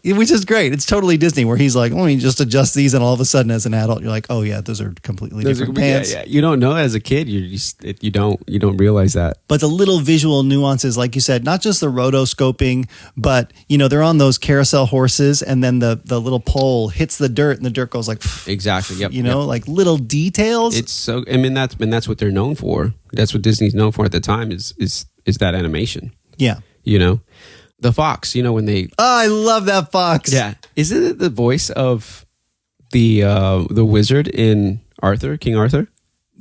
Which is great. It's totally Disney, where he's like, let me just adjust these. And all of a sudden as an adult, you're like, oh yeah, those are completely different pants. Yeah. You don't know as a kid. You don't realize that. But the little visual nuances, like you said, not just the rotoscoping, but they're on those carousel horses, and then the little pole hits the dirt, and the dirt goes like exactly. Yep. Like little details. It's so. I mean, that's what they're known for. That's what Disney's known for at the time is that animation. Yeah. The fox. When they. Oh, I love that fox. Yeah. Isn't it the voice of the wizard in King Arthur?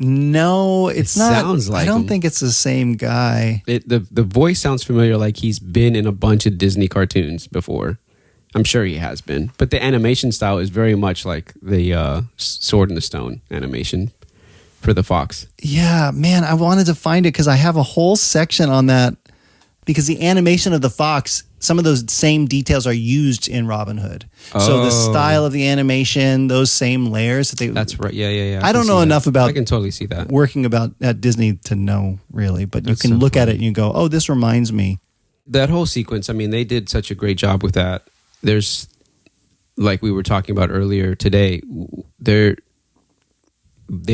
No, it's not. Sounds like I don't him. think it's the same guy. The voice sounds familiar, like he's been in a bunch of Disney cartoons before. I'm sure he has been, but the animation style is very much like the Sword in the Stone animation for the fox. Yeah, man, I wanted to find it because I have a whole section on that, because the animation of the fox, some of those same details are used in Robin Hood. So the style of the animation, those same layers. That's right. Yeah. I don't know enough about. I can totally see that. Working at Disney to know, really. But you can look at it and you go, oh, this reminds me. That whole sequence, I mean, they did such a great job with that. There's, like we were talking about earlier today, they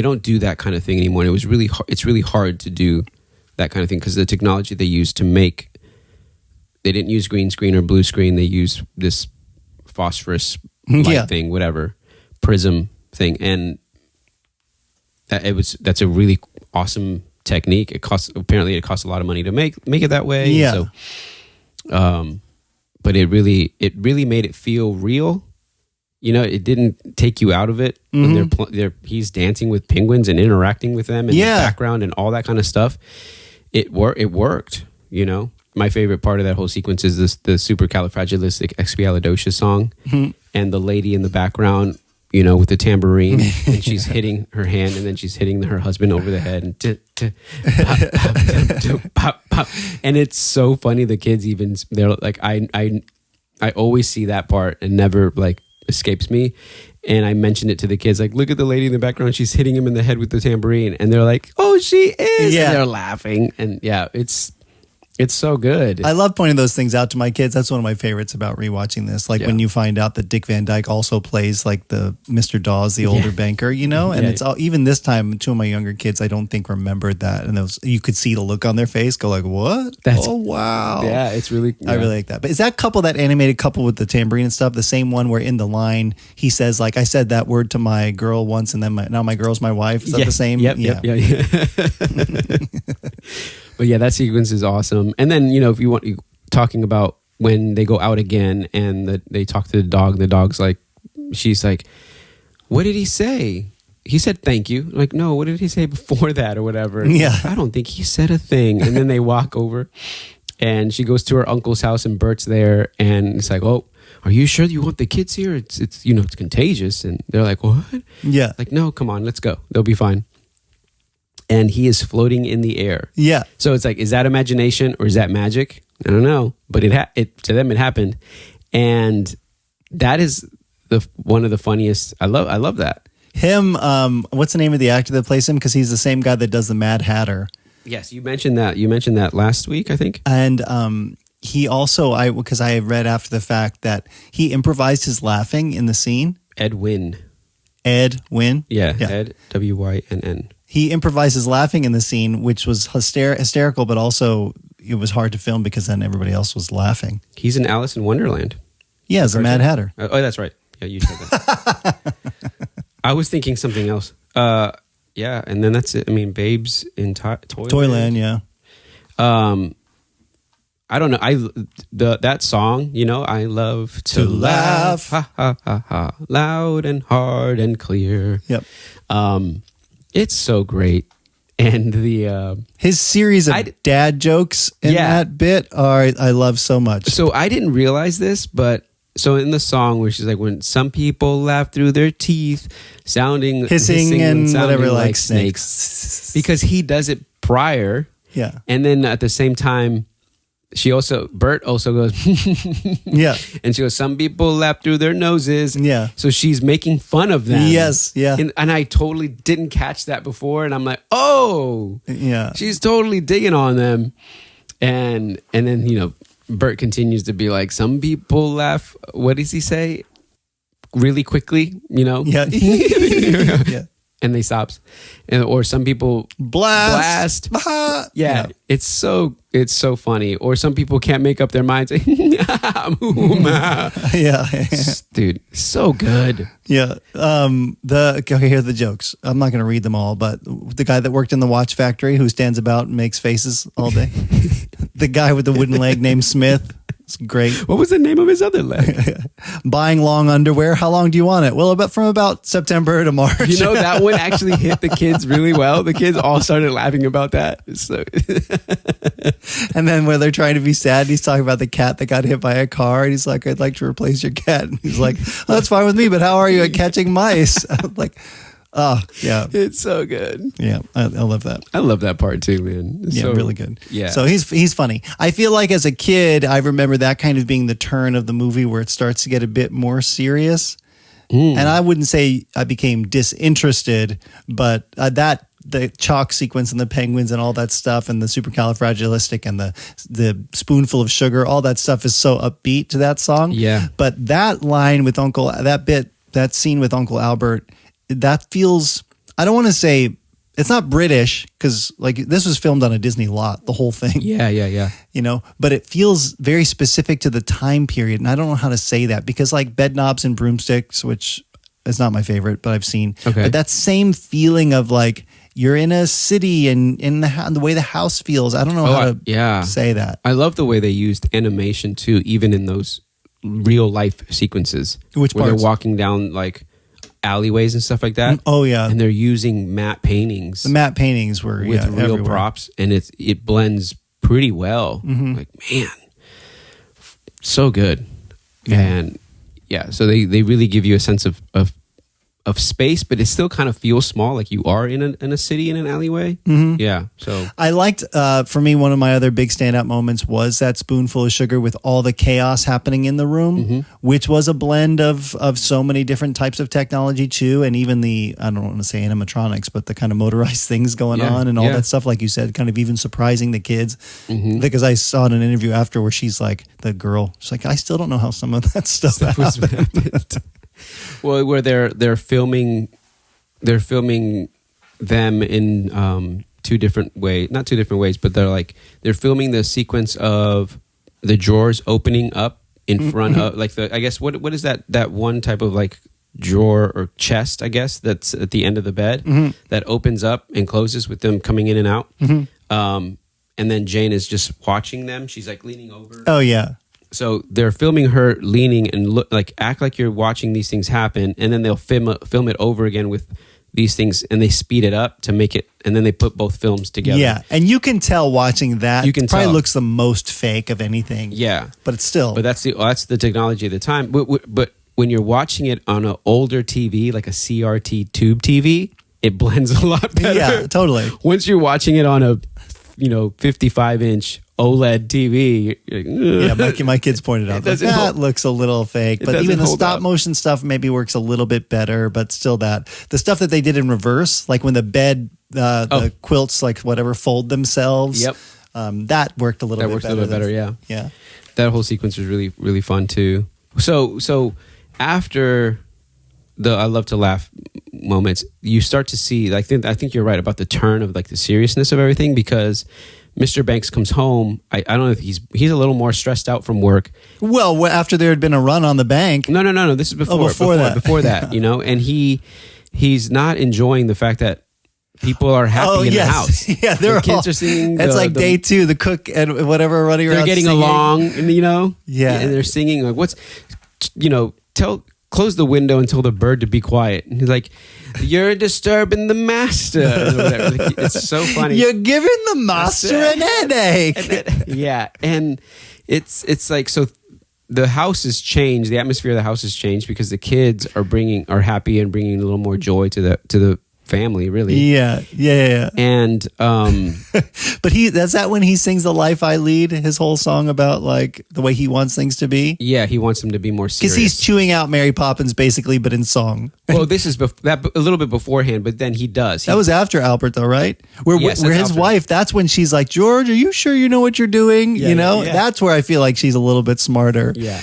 don't do that kind of thing anymore. It's really hard to do that kind of thing because the technology they used to make, they didn't use green screen or blue screen. They used this phosphorus light thing, whatever, prism thing, and that's a really awesome technique. It costs a lot of money to make it that way. Yeah. So, but it really made it feel real. It didn't take you out of it when he's dancing with penguins and interacting with them in the background and all that kind of stuff. It worked. My favorite part of that whole sequence is the supercalifragilisticexpialidocious song, and the lady in the background, with the tambourine, and she's hitting her hand, and then she's hitting her husband over the head, and pop, pop. And it's so funny. The kids they're like, I always see that part and never like escapes me. And I mentioned it to the kids, like, look at the lady in the background. She's hitting him in the head with the tambourine. And they're like, oh, she is. Yeah. And they're laughing. And yeah, it's so good. I love pointing those things out to my kids. That's one of my favorites about rewatching this. Like when you find out that Dick Van Dyke also plays like the Mr. Dawes, the older banker, and it's all, even this time, two of my younger kids, I don't think remembered that. And you could see the look on their face go like, what? Oh, wow. Yeah, it's really, I really like that. But is that animated couple with the tambourine and stuff, the same one where in the line, he says like, I said that word to my girl once and then now my girl's my wife. Is that the same? Yep. But yeah, that sequence is awesome. And then, if you want, talking about when they go out again and they talk to the dog, and the dog's like, she's like, what did he say? He said, thank you. Like, no, what did he say before that or whatever? Yeah. I don't think he said a thing. And then they walk over and she goes to her uncle's house and Bert's there. And it's like, oh, are you sure you want the kids here? It's it's contagious. And they're like, what? Yeah. Like, no, come on, let's go. They'll be fine. And he is floating in the air. Yeah. So it's like, is that imagination or is that magic? I don't know. But to them it happened. And that is one of the funniest. I love that. Him, what's the name of the actor that plays him? Because he's the same guy that does the Mad Hatter. Yes, you mentioned that. You mentioned that last week, I think. And he also, because I read after the fact that he improvised his laughing in the scene. Edwin. Ed Wynn. Yeah, Ed, Wynn. He improvises laughing in the scene, which was hysterical, but also it was hard to film because then everybody else was laughing. He's in Alice in Wonderland. Yeah, as the Mad Hatter. Oh, that's right. Yeah, you said that. I was thinking something else. Yeah, and then that's it. I mean, Babes in Toyland. Toyland, yeah. I don't know. That song, I love to laugh, ha ha ha ha, loud and hard and clear. Yep. It's so great, and his series of dad jokes in that bit I love so much. So I didn't realize this, but so in the song where she's like, when some people laugh through their teeth, hissing and whatever, like snakes, because he does it prior. Yeah, and then at the same time. Bert also goes, yeah. And she goes, some people laugh through their noses. Yeah. So she's making fun of them. Yes, yeah. And I totally didn't catch that before. And I'm like, oh, yeah. She's totally digging on them. And then, Bert continues to be like, some people laugh. What does he say? Really quickly, Yeah. Yeah. And they stops, or some people blast. Yeah, it's so funny. Or some people can't make up their minds. Yeah, dude, so good. Yeah. Okay, here are the jokes. I'm not going to read them all, but the guy that worked in the watch factory who stands about and makes faces all day. The guy with the wooden leg named Smith. It's great. What was the name of his other leg? Buying long underwear. How long do you want it? Well, from about September to March. That one actually hit the kids really well. The kids all started laughing about that. So. And then when they're trying to be sad, he's talking about the cat that got hit by a car. And he's like, I'd like to replace your cat. And he's like, oh, that's fine with me, but how are you at catching mice? I'm like, oh, yeah. It's so good. Yeah, I love that. I love that part too, man. It's really good. Yeah. So he's funny. I feel like as a kid, I remember that kind of being the turn of the movie where it starts to get a bit more serious. And I wouldn't say I became disinterested, but the chalk sequence and the penguins and all that stuff and the supercalifragilistic and the spoonful of sugar, all that stuff is so upbeat to that song. Yeah. But that line with that scene with Uncle Albert, that feels, I don't want to say, it's not British because like this was filmed on a Disney lot, the whole thing. Yeah. But it feels very specific to the time period. And I don't know how to say that because like Bed Knobs and Broomsticks, which is not my favorite, but I've seen. Okay. But that same feeling of like you're in a city and in the way the house feels. I don't know how to say that. I love the way they used animation too, even in those real life sequences. Which where parts? they're walking down like alleyways and stuff like that. Oh yeah, and they're using matte paintings. The matte paintings were with real everywhere. props, and it blends pretty well. Like man, so good. And so they really give you a sense of space, but it still kind of feels small, like you are in a city in an alleyway. Yeah, so I liked. For me, one of my other big standout moments was that spoonful of sugar with all the chaos happening in the room, which was a blend of so many different types of technology too, and even the, I don't want to say animatronics, but the kind of motorized things going on and all that stuff, like you said, kind of even surprising the kids. Because I saw in an interview after where she's like, the girl, she's like, I still don't know how some of that stuff happened. Well, where they're filming them in two different ways, not two different ways, but they're filming the sequence of the drawers opening up in front of like I guess what is that one type of like drawer or chest, I guess, that's at the end of the bed that opens up and closes with them coming in and out. And then Jane is just watching them. She's like leaning over. Oh yeah. So they're filming her leaning and act like you're watching these things happen, and then they'll film it over again with these things, and they speed it up to make it, and then they put both films together. Yeah, and you can tell watching that. You can probably tell. Looks the most fake of anything. Yeah, but it's still. But that's the technology at the time. But when you're watching it on an older TV, like a CRT tube TV, it blends a lot better. Yeah, totally. Once you're watching it on a 55-inch OLED TV. Yeah, my kids pointed out that looks a little fake, but even the stop motion stuff maybe works a little bit better, but still the stuff that they did in reverse, like when the bed, the quilts, like whatever, fold themselves. Yep. That worked a little bit better. That worked a little bit better, yeah. Yeah. That whole sequence was really, really fun too. So after I love to laugh moments, you start to see. I think you're right about the turn of like the seriousness of everything, because Mr. Banks comes home. I don't know if he's a little more stressed out from work. Well, after there had been a run on the bank. No. This is before that. You know, and he's not enjoying the fact that people are happy in the house. Yeah, the kids are singing. It's like day 2. The cook and whatever are running around. They're getting singing. along, and Yeah, and they're singing like, close the window and tell the bird to be quiet. And he's like, "You're disturbing the master." Or whatever. Like, it's so funny. You're giving the master an headache. Yeah, and it's like, so the house has changed. The atmosphere of the house has changed because the kids are happy and bringing a little more joy to the family, really. Yeah. And but that's that when he sings "The Life I Lead," his whole song about like the way he wants things to be. Yeah, he wants them to be more serious. Because he's chewing out Mary Poppins basically, but in song. Well, this is that a little bit beforehand, but then he does. That was after Albert, though, right? Where his after. wife, that's when she's like, "George, are you sure you know what you're doing?" Yeah. That's where I feel like she's a little bit smarter. Yeah.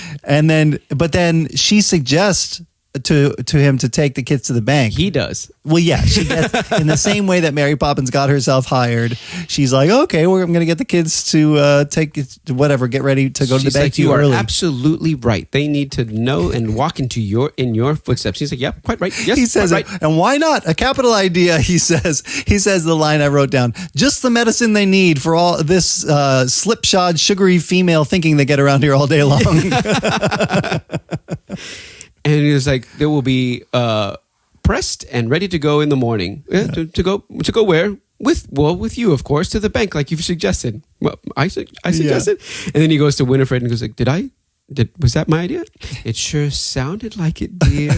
But then she suggests to him to take the kids to the bank. He does. Well, yeah, she gets in the same way that Mary Poppins got herself hired. She's like, okay, I'm going to get the kids to get ready to go to the bank like, too you early. are absolutely right. They need to know and walk into your footsteps. He's like, yeah, quite right. Yes, He says, quite right. and why not? A capital idea, he says. He says the line I wrote down, just the medicine they need for all this slipshod, sugary female thinking they get around here all day long. And he was like, they will be pressed and ready to go in the morning. Yeah. To go where? With you, of course, to the bank, like you've suggested. Well, I suggested. Yeah. And then he goes to Winifred and goes like, was that my idea? It sure sounded like it did.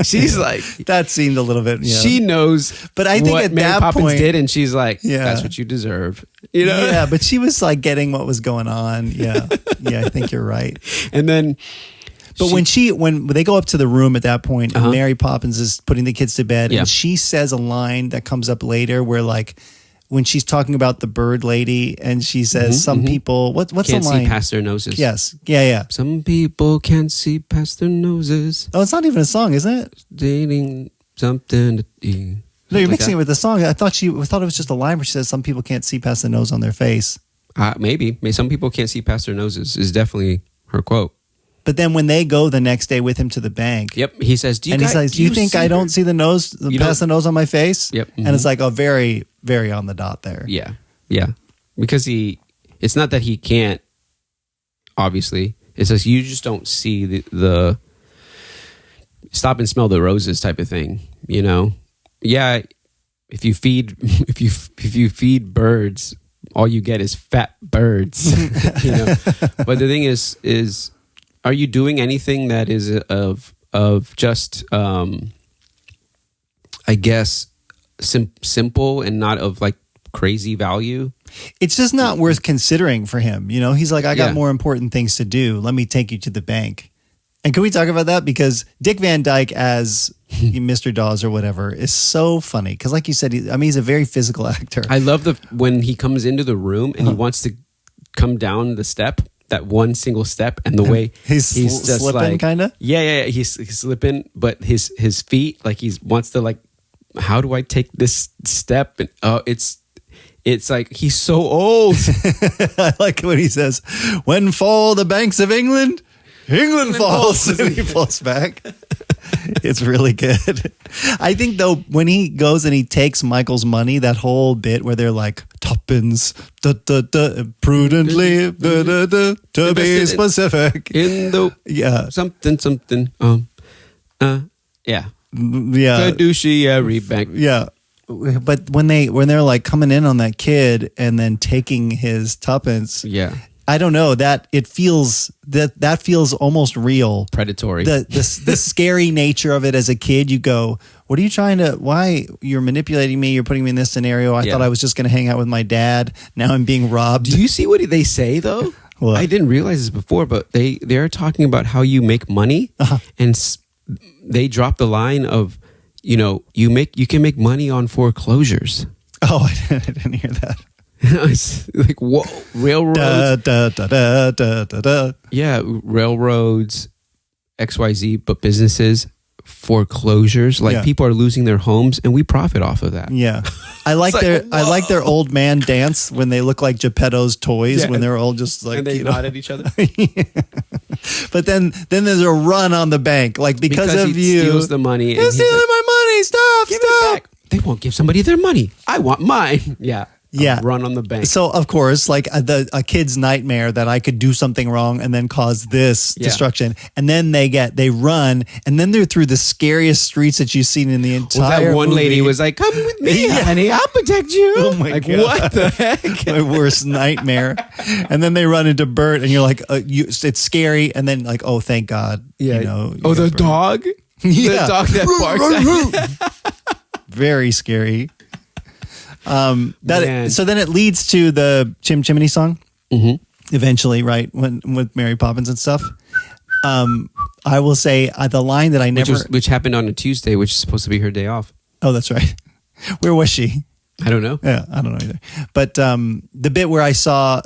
She's like, that seemed a little bit. Yeah. She knows, but I think what at Mary that Poppins point, did, and she's like, that's what you deserve. Yeah, but she was like getting what was going on. Yeah, I think you're right. And then. But when they go up to the room at that point, and Mary Poppins is putting the kids to bed, and she says a line that comes up later where like when she's talking about the bird lady, and she says some people what's can't the line? See past their noses. Yes, yeah. Some people can't see past their noses. Oh, it's not even a song, isn't it? Dating something to eat. No, you're mixing it with the song. I thought it was just a line where she says some people can't see past the nose on their face. Maybe some people can't see past their noses is definitely her quote. But then when they go the next day with him to the bank, he says, "Do you think I don't see the nose past the nose on my face?" Yep, and it's like very, very on the dot there. Yeah, because it's not that he can't. Obviously, it's just you just don't see the stop and smell the roses type of thing. Yeah. If you feed birds, all you get is fat birds. But the thing is. Are you doing anything that is of just, I guess, simple and not of like crazy value? It's just not worth considering for him. He's like, I got more important things to do. Let me take you to the bank. And can we talk about that? Because Dick Van Dyke as Mr. Dawes or whatever is so funny. Because like you said, he's a very physical actor. I love when he comes into the room and he wants to come down the step. That one single step and the way he's just slipping, like, kind of. Yeah. He's slipping, but his feet, like he wants to like, how do I take this step? And it's like he's so old. I like when he says, "When fall the banks of England, England falls," and he falls back. It's really good. I think though, when he goes and he takes Michael's money, that whole bit where they're like, "Tuppence, prudently, to be specific." In the something. Yeah. Fiduciary bank. Yeah. But when they're like coming in on that kid and then taking his tuppence, I don't know, that it feels that feels almost real. Predatory. The scary nature of it as a kid, you go, what are you why you're manipulating me? You're putting me in this scenario. I thought I was just going to hang out with my dad. Now I'm being robbed. Do you see what they say though? What? I didn't realize this before, but they're talking about how you make money and they drop the line of, you can make money on foreclosures. Oh, I didn't hear that. It's like, whoa, railroads. Yeah, railroads, XYZ, but businesses, foreclosures. Like Yeah. people are losing their homes, and we profit off of that. Yeah. I like their old man dance when they look like Geppetto's toys when they're all just like And they nod at each other But then there's a run on the bank, like because of he you. steals the money. You're And stealing my money. Stop! Give it back. They won't give somebody their money. I want mine. Yeah. Yeah. Run on the bank. So of course, like a kid's nightmare that I could do something wrong and then cause this destruction, and then they run, and then they're through the scariest streets that you've seen in the entire. That one movie. lady was like, "Come with me, honey. I'll protect you." Oh my like, God. what the heck? My worst nightmare. And then they run into Bert, and you're like, it's scary, and then like, oh, thank God. Yeah. You know, Oh, the dog. Yeah. The dog that barks. Very scary. Man. So then it leads to the Chimney song. Mm-hmm. Eventually, right, when with Mary Poppins and stuff. I will say the line that I never. Which happened on a Tuesday, which is supposed to be her day off. Oh, that's right. Where was she? I don't know. Yeah, I don't know either. But the bit where I saw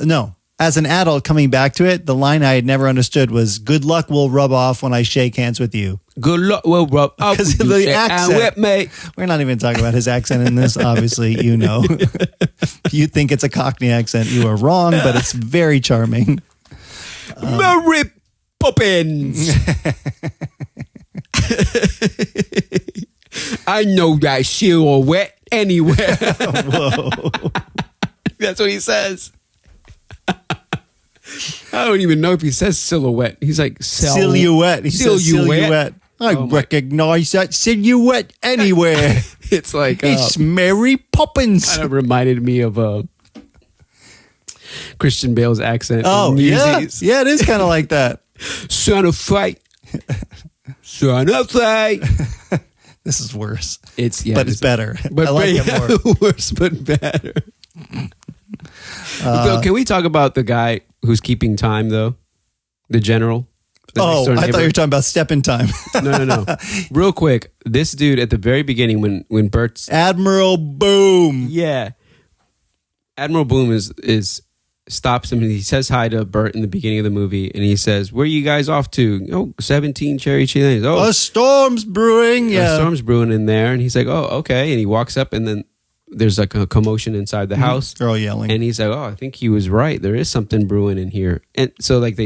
as an adult coming back to it, the line I had never understood was "Good luck will rub off when I shake hands with you." Good luck will rub up Because with of you, the shake hand accent. with me. We're not even talking about his accent in this. Obviously, you know. If you think it's a Cockney accent, you are wrong, but it's very charming. Mary Poppins. I know that silhouette anywhere. Whoa. That's what he says. I don't even know if he says silhouette. He's like Silhouette. He says silhouette. I recognize that silhouette anywhere. It's like It's Mary Poppins. kind of reminded me of Christian Bale's accent. Oh, in yeah. Newsies. Yeah, it is kind of like that. Son of fight. Son of fight. This is worse. But It's better. But I like it more. worse, but better. So can we talk about the guy who's keeping time, though? The general? The Oh, next door I thought neighbor? you were talking about Step in Time. No. Real quick, this dude at the very beginning when Bert's Admiral Boom. yeah, Admiral Boom is stops him and he says hi to Bert in the beginning of the movie and he says, "Where are you guys off to?" "Oh, 17 Cherry Tree Lane." "Oh, A storm's brewing. Yeah. a storm's brewing in there." And he's like, "Oh, okay." And he walks up and then there's like a commotion inside the house. They're all yelling. And he's like, "Oh, I think he was right. There is something brewing in here." And so like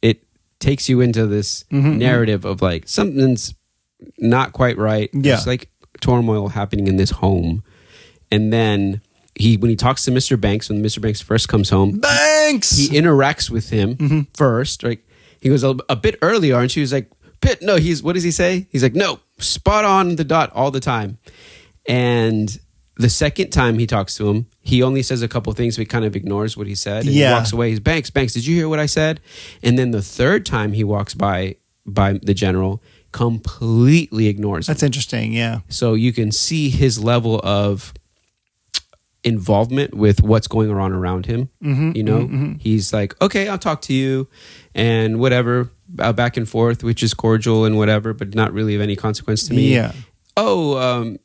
it takes you into this narrative of like something's not quite right. Yeah. There's like turmoil happening in this home. And then when he talks to Mr. Banks, when Mr. Banks first comes home, Banks. he interacts with him first. Like he goes a bit earlier and she was like, "Pitt, no, what does he say?" He's like, "No, spot on the dot all the time." And the second time he talks to him, he only says a couple things, but he kind of ignores what he said. And he walks away. He's, Banks, did you hear what I said?" And then the third time he walks by the general, completely ignores him. That's interesting. Yeah. So you can see his level of involvement with what's going on around him. He's like, "Okay, I'll talk to you and whatever, back and forth, which is cordial and whatever, but not really of any consequence to me." Yeah. "Oh,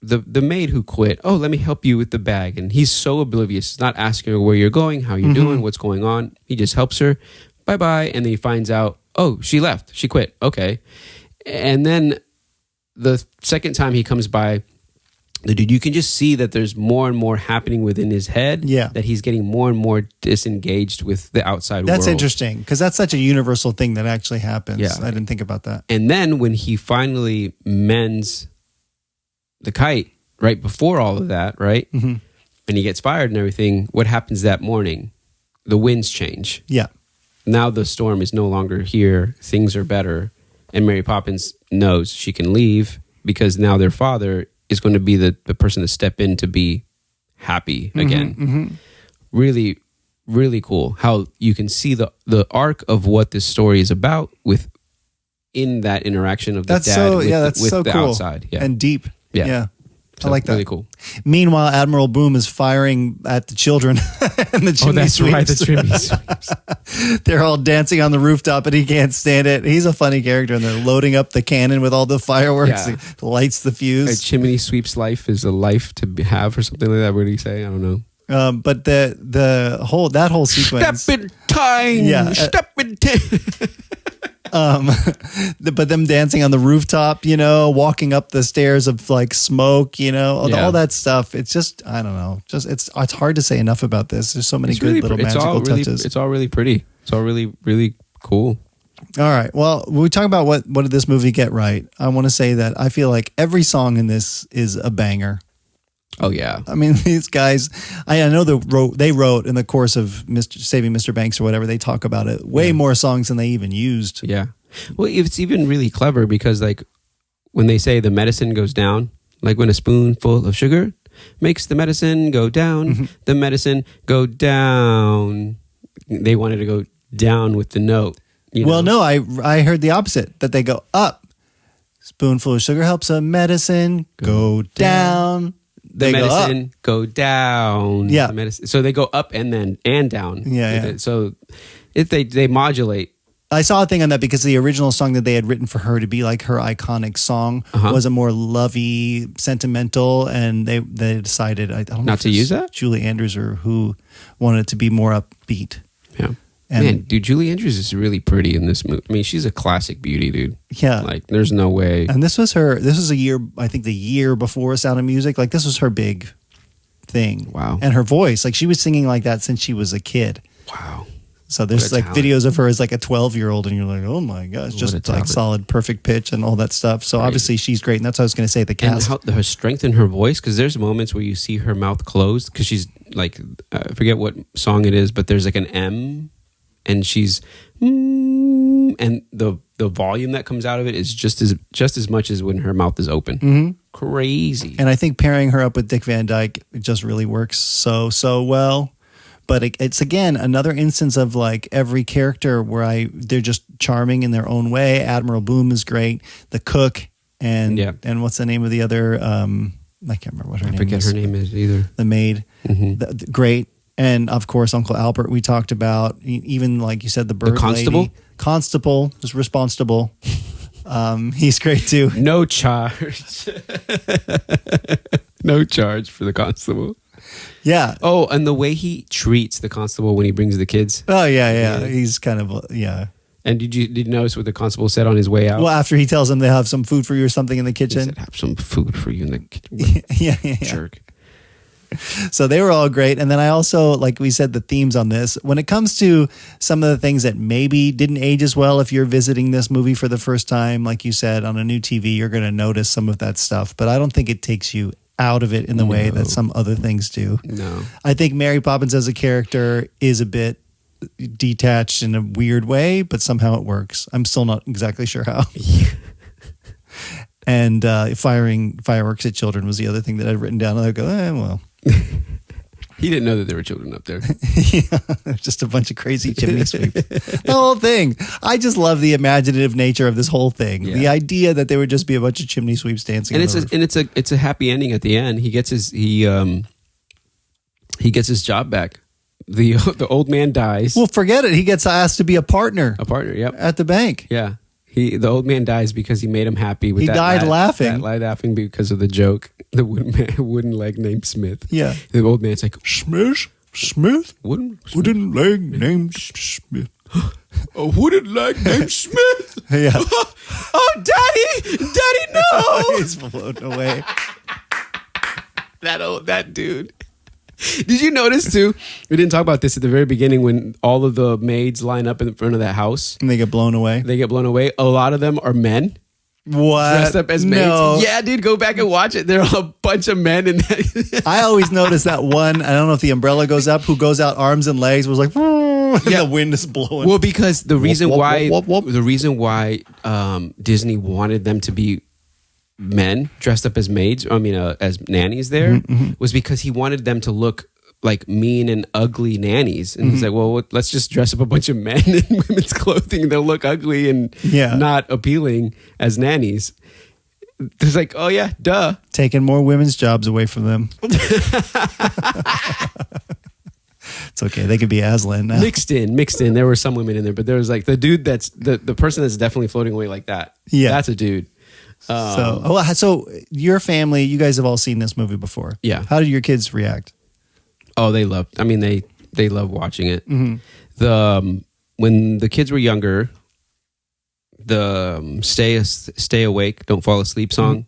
the maid who quit. Oh, let me help you with the bag." And he's so oblivious. He's not asking her where you're going, how you're doing, what's going on. He just helps her. Bye-bye. And then he finds out, oh, she left. She quit. Okay. And then the second time he comes by, the dude, you can just see that there's more and more happening within his head. Yeah. That he's getting more and more disengaged with the outside world. That's interesting because that's such a universal thing that actually happens. Yeah. I didn't think about that. And then when he finally mends the kite right before all of that, right? Mm-hmm. And he gets fired and everything, what happens that morning? The winds change. Yeah. Now the storm is no longer here. Things are better. And Mary Poppins knows she can leave because now their father is going to be the person to step in to be happy again. Really, really cool how you can see the arc of what this story is about in that interaction of the That's dad so with, that's with so the cool outside. Yeah. and deep. Yeah. I like that. Really cool. Meanwhile, Admiral Boom is firing at the children and the chimney sweeps. The chimney sweeps. They're all dancing on the rooftop and he can't stand it. He's a funny character and they're loading up the cannon with all the fireworks. Yeah. He lights the fuse. A chimney sweep's life is a life to have or something like that. What do you say? I don't know. But that whole sequence. Step in time. Yeah. Step in time. But them dancing on the rooftop, walking up the stairs of like smoke, all that stuff. It's just, I don't know, it's hard to say enough about this. There's so many good little magical touches. It's all really pretty. It's all really, really cool. All right. Well, when we talk about what did this movie get right, I want to say that I feel like every song in this is a banger. Oh yeah. I mean, these guys, I know they wrote in the course of Saving Mr. Banks or whatever, they talk about it way more songs than they even used. Yeah. Well, it's even really clever because like when they say the medicine goes down, like when a spoonful of sugar makes the medicine go down, the medicine go down. They wanted to go down with the note. Well, no, I heard the opposite, that they go up. Spoonful of sugar helps a medicine go down. The medicine go down. Yeah. The medicine, so they go up and down. Yeah. So if they modulate. I saw a thing on that because the original song that they had written for her to be like her iconic song was a more lovey, sentimental, and they decided, I don't know not to use that? Julie Andrews or who wanted it to be more upbeat. Yeah. And man, dude, Julie Andrews is really pretty in this movie. I mean, she's a classic beauty, dude. Yeah. Like, there's no way. And this was a year, I think the year before Sound of Music. Like, this was her big thing. Wow. And her voice, like, she was singing like that since she was a kid. Wow. So there's like videos of her as like a 12-year-old, and you're like, oh my gosh, just like solid, perfect pitch and all that stuff. So obviously she's great, and that's what I was going to say. The cast, and her strength in her voice, because there's moments where you see her mouth closed because she's like, I forget what song it is, but there's like an M, and she's, and the volume that comes out of it is just as much as when her mouth is open. Crazy. And I think pairing her up with Dick Van Dyke, it just really works so well. But it's, again, another instance of like every character where they're just charming in their own way. Admiral Boom is great. The cook and what's the name of the other? I can't remember what her name is. I forget her name is either. The maid. Great. And of course, Uncle Albert we talked about. Even like you said, the bird constable? lady. Constable is responsible. He's great too. No charge. No charge for the constable. Yeah. Oh, and the way he treats the constable when he brings the kids. Oh, yeah. He's kind of, And did you notice what the constable said on his way out? Well, after he tells them they have some food for you or something in the kitchen. He said, have some food for you in the kitchen. Yeah. Jerk. So they were all great. And then I also, like we said, the themes on this. When it comes to some of the things that maybe didn't age as well, if you're visiting this movie for the first time, like you said, on a new TV, you're going to notice some of that stuff. But I don't think it takes you out of it in the way that some other things do. No. I think Mary Poppins as a character is a bit detached in a weird way, but somehow it works. I'm still not exactly sure how. And firing fireworks at children was the other thing that I'd written down. And I go, well. He didn't know that there were children up there. Yeah, just a bunch of crazy chimney sweeps. The whole thing. I just love the imaginative nature of this whole thing. Yeah. The idea that there would just be a bunch of chimney sweeps dancing. And it's a happy ending at the end. He gets his job back. The old man dies. Well, forget it. He gets asked to be a partner. A partner, yep. At the bank. Yeah. The old man dies because he made him happy. He died laughing. Laughing because of the joke. The wooden leg named Smith. Yeah. The old man's like, Smith? Wooden leg named Smith. A wooden leg named Smith? Yeah. Oh, Daddy, no! He's blown away. That dude. Did you notice too? We didn't talk about this at the very beginning when all of the maids line up in front of that house. And they get blown away. A lot of them are men. What? Dressed up as maids. No. Yeah, dude, go back and watch it. There are a bunch of men in that. I always notice that one, I don't know if the umbrella goes up, who goes out arms and legs was like, and the wind is blowing. Well, because the reason why Disney wanted them to be men dressed up as maids, as nannies there, was because he wanted them to look like mean and ugly nannies. And he's like, well, let's just dress up a bunch of men in women's clothing. They'll look ugly and not appealing as nannies. It's like, oh yeah, duh. Taking more women's jobs away from them. It's okay. They could be Aslan now. Mixed in. There were some women in there, but there was like the dude that's the person that's definitely floating away like that. Yeah. That's a dude. So your family, you guys have all seen this movie before. Yeah. How did your kids react? Oh, they love watching it. Mm-hmm. When the kids were younger, the Stay Awake, Don't Fall Asleep song.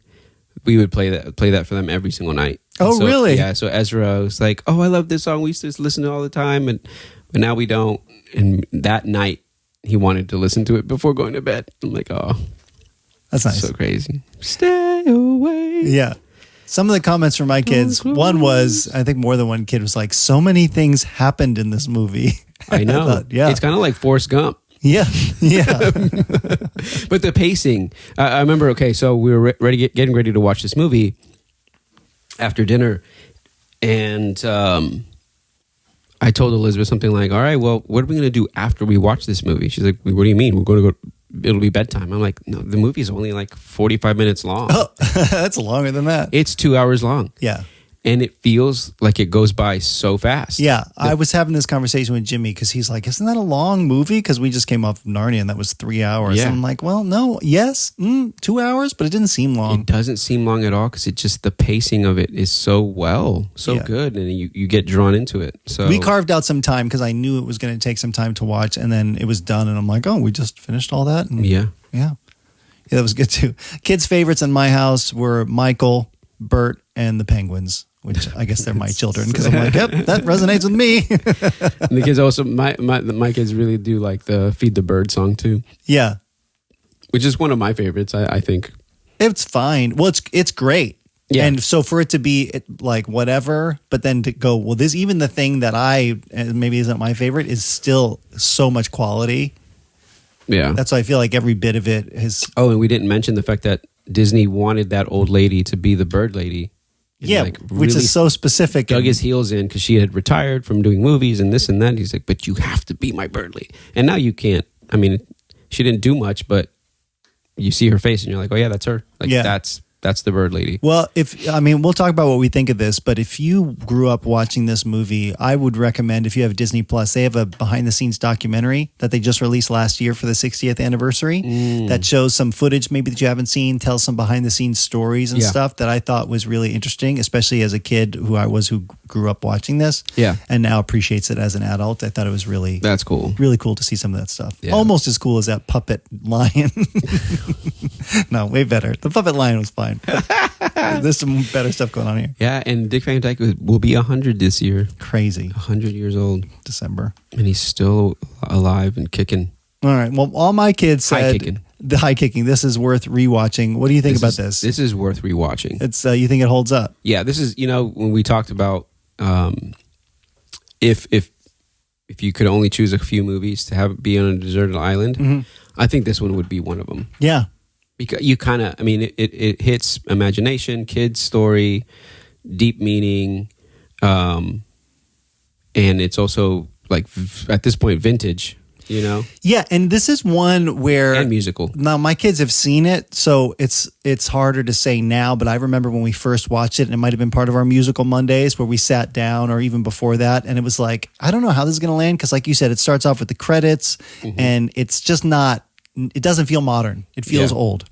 We would play that for them every single night. Oh, so, really? Yeah. So Ezra was like, "Oh, I love this song. We used to listen to it all the time, but now we don't." And that night, he wanted to listen to it before going to bed. I'm like, "Oh, that's nice. So crazy." Stay away. Yeah. Some of the comments from my kids, one was, I think more than one kid was like, so many things happened in this movie. I know. thought, yeah. It's kind of like Forrest Gump. Yeah. Yeah. But the pacing, I remember, okay, so we were getting ready to watch this movie after dinner. And I told Elizabeth something like, all right, well, what are we going to do after we watch this movie? She's like, what do you mean? We're going to go, it'll be bedtime. I'm like, no, the movie's only like 45 minutes long. Oh, that's longer than that. It's 2 hours long. Yeah. And it feels like it goes by so fast. Yeah. I was having this conversation with Jimmy because he's like, isn't that a long movie? Because we just came off of Narnia and that was 3 hours. Yeah. And I'm like, well, no, yes, 2 hours, but it didn't seem long. It doesn't seem long at all because it just, the pacing of it is so good. And you get drawn into it. So we carved out some time because I knew it was going to take some time to watch. And then it was done. And I'm like, oh, we just finished all that? And Yeah. Yeah, that was good too. Kids' favorites in my house were Michael, Bert, and the Penguins, which I guess they're my children because I'm like, yep, that resonates with me. And the kids also, my kids really do like the Feed the Bird song too. Yeah. Which is one of my favorites, I think. It's fine. Well, it's great. Yeah. And so for it to be like whatever, but then to go, well, this even the thing that maybe isn't my favorite is still so much quality. Yeah. That's why I feel like every bit of it is. Oh, and we didn't mention the fact that Disney wanted that old lady to be the bird lady. Yeah, like which really is so specific. Dug his heels in because she had retired from doing movies and this and that. He's like, but you have to be my bird lady. And now you can't. I mean, she didn't do much, but you see her face and you're like, oh yeah, that's her. Like that's the bird lady. Well, we'll talk about what we think of this, but if you grew up watching this movie, I would recommend, if you have Disney Plus, they have a behind the scenes documentary that they just released last year for the 60th anniversary that shows some footage maybe that you haven't seen, tells some behind the scenes stories and stuff that I thought was really interesting, especially as a kid who grew up watching this and now appreciates it as an adult. I thought it was that's cool. Really cool to see some of that stuff. Yeah. Almost as cool as that puppet lion. No, way better. The puppet lion was fine. There's some better stuff going on here. Yeah, and Dick Van Dyke will be 100 this year. Crazy. 100 years old. December. And he's still alive and kicking. All right. Well, all my kids said the high kicking. This is worth rewatching. What do you think about this? This is worth rewatching. It's you think it holds up? Yeah, this is, when we talked about if you could only choose a few movies to be on a deserted island, I think this one would be one of them. Yeah. Because you kind of, it hits imagination, kids' story, deep meaning, and it's also like at this point vintage, Yeah, and this is one where and musical. Now my kids have seen it, so it's harder to say now. But I remember when we first watched it, and it might have been part of our musical Mondays where we sat down, or even before that, and it was like, I don't know how this is going to land because, like you said, it starts off with the credits, and it's just not. It doesn't feel modern. It feels old.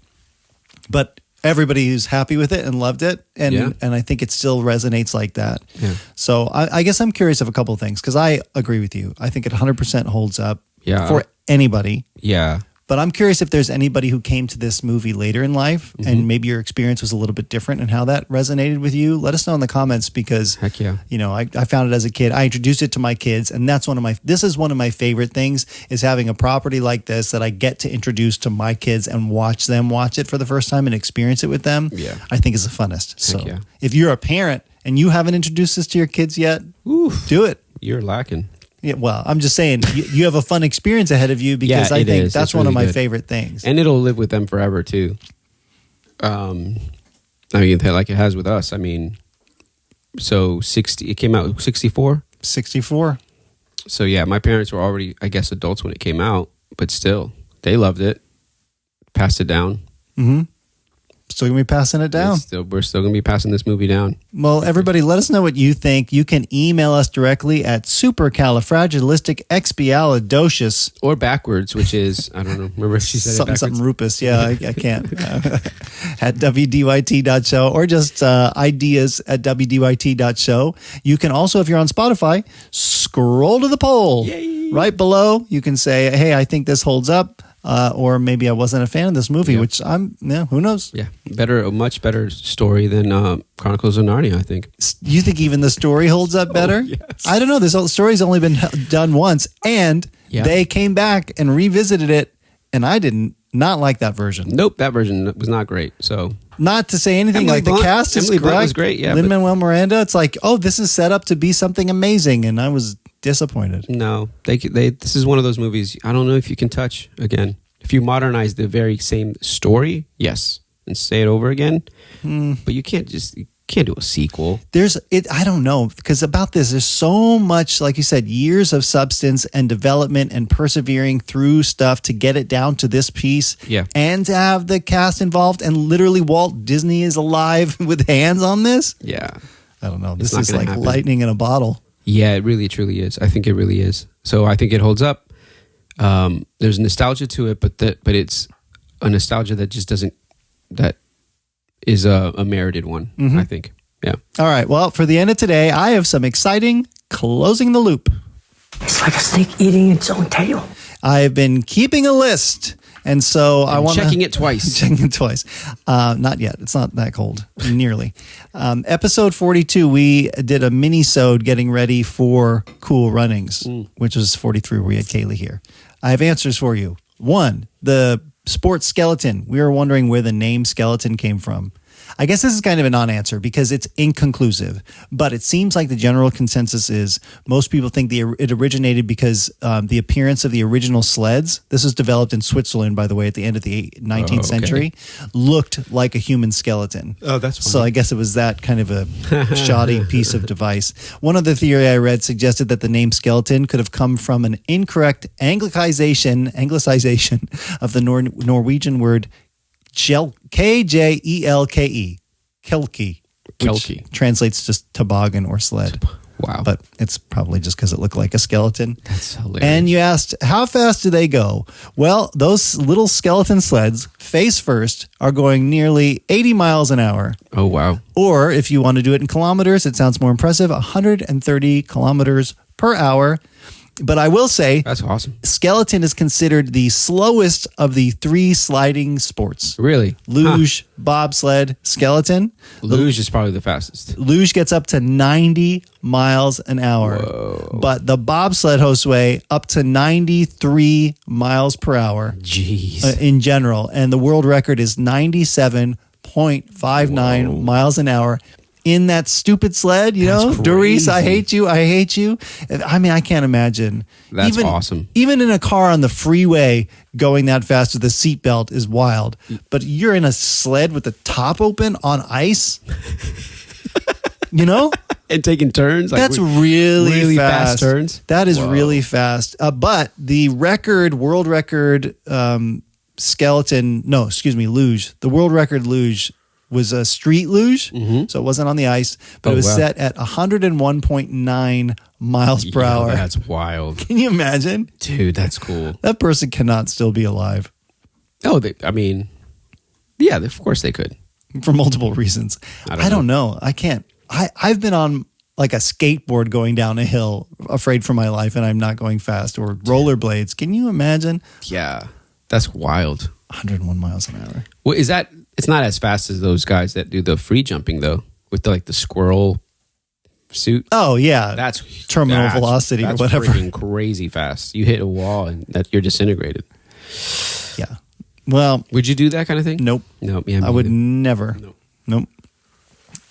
But everybody who's happy with it and loved it, and I think it still resonates like that. Yeah. So I guess I'm curious of a couple of things because I agree with you. I think it 100% holds up for anybody. Yeah. But I'm curious if there's anybody who came to this movie later in life and maybe your experience was a little bit different and how that resonated with you. Let us know in the comments because, heck yeah. I found it as a kid. I introduced it to my kids, and this is one of my favorite things is having a property like this that I get to introduce to my kids and watch them watch it for the first time and experience it with them. Yeah. I think is the funnest. So if you're a parent and you haven't introduced this to your kids yet, do it. You're lacking. Yeah, well, I'm just saying you have a fun experience ahead of you because I think that's one of my favorite things. And it'll live with them forever too. Like it has with us. So it came out 64? 64. So yeah, my parents were already, I guess, adults when it came out, but still, they loved it. Passed it down. Mm-hmm. Still going to be passing it down. We're still going to be passing this movie down. Well, everybody, let us know what you think. You can email us directly at supercalifragilisticexpialidocious. Or backwards, which is, I don't know. Remember if she said something, it backwards? something rupus. Yeah, I can't. At wdyt.show or just ideas at wdyt.show. You can also, if you're on Spotify, scroll to the poll. Yay. Right below. You can say, hey, I think this holds up. or maybe I wasn't a fan of this movie, which who knows? Yeah, a much better story than Chronicles of Narnia, I think. You think even the story holds up better? Yes. I don't know. This story's only been done once, and they came back and revisited it, and I did not like that version. Nope, that version was not great. So, not to say anything, Emily like Blunt- the cast is Emily Blunt great. was great, yeah, Lin-Manuel Miranda, it's like, oh, this is set up to be something amazing, and I was disappointed. no, this is one of those movies I don't know if you can touch again. If you modernize the very same story, yes, and say it over again, but you can't do a sequel. I don't know, because about this, there's so much, like you said, years of substance and development and persevering through stuff to get it down to this piece. Yeah. And to have the cast involved, and literally Walt Disney is alive with hands on this. Yeah. I don't know. It's This not is gonna like happen. lightning in a bottle. Yeah, it really truly is. I think it really is. So I think it holds up. There's nostalgia to it, but it's a nostalgia that just doesn't, that is a merited one, I think. Yeah. All right. Well, for the end of today, I have some exciting closing the loop. It's like a snake eating its own tail. I've been keeping a list, and so I want checking it twice. Checking it twice. Not yet. It's not that cold. Nearly. Episode 42, we did a mini-sode getting ready for Cool Runnings, which was 43 where we had Kaylee here. I have answers for you. 1, the sports skeleton. We were wondering where the name skeleton came from. I guess this is kind of a non-answer because it's inconclusive, but it seems like the general consensus is most people think it originated because the appearance of the original sleds, this was developed in Switzerland, by the way, at the end of the 19th century, looked like a human skeleton. Oh, that's funny. So I guess it was that kind of a shoddy piece of device. One other theory I read suggested that the name skeleton could have come from an incorrect anglicization of the Norwegian word Kjelke, Kelke, which translates just toboggan or sled. Wow. But it's probably just because it looked like a skeleton. That's hilarious. And you asked, how fast do they go? Well, those little skeleton sleds, face first, are going nearly 80 miles an hour. Oh, wow. Or if you want to do it in kilometers, it sounds more impressive, 130 kilometers per hour. But I will say, That's awesome. skeleton is considered the slowest of the 3 sliding sports. Really? Luge, bobsled, skeleton. Luge is probably the fastest. Luge gets up to 90 miles an hour. Whoa. But the bobsled, Josue, up to 93 miles per hour. Jeez. In general. And the world record is 97.59 miles an hour. In that stupid sled, That's Doris, I crazy. hate you. I mean, I can't imagine. That's awesome. Even in a car on the freeway going that fast with a seatbelt is wild. But you're in a sled with the top open on ice, And taking turns? That's really fast. turns? That is really fast. But the world record skeleton, luge. The world record luge was a street luge, so it wasn't on the ice, but it was set at 101.9 miles per hour. That's wild. Can you imagine? Dude, that's cool. That person cannot still be alive Oh, of course they could. for multiple reasons. I don't know. I can't. I've been on like a skateboard going down a hill, afraid for my life, and I'm not going fast, or rollerblades. Can you imagine? Yeah, that's wild. 101 miles an hour. Well, it's not as fast as those guys that do the free jumping though, with the squirrel suit. Oh yeah, That's terminal velocity or whatever. Freaking crazy fast. You hit a wall and you're disintegrated. Yeah. Well, Would you do that kind of thing? nope. Nope. Yeah, I would never. Nope.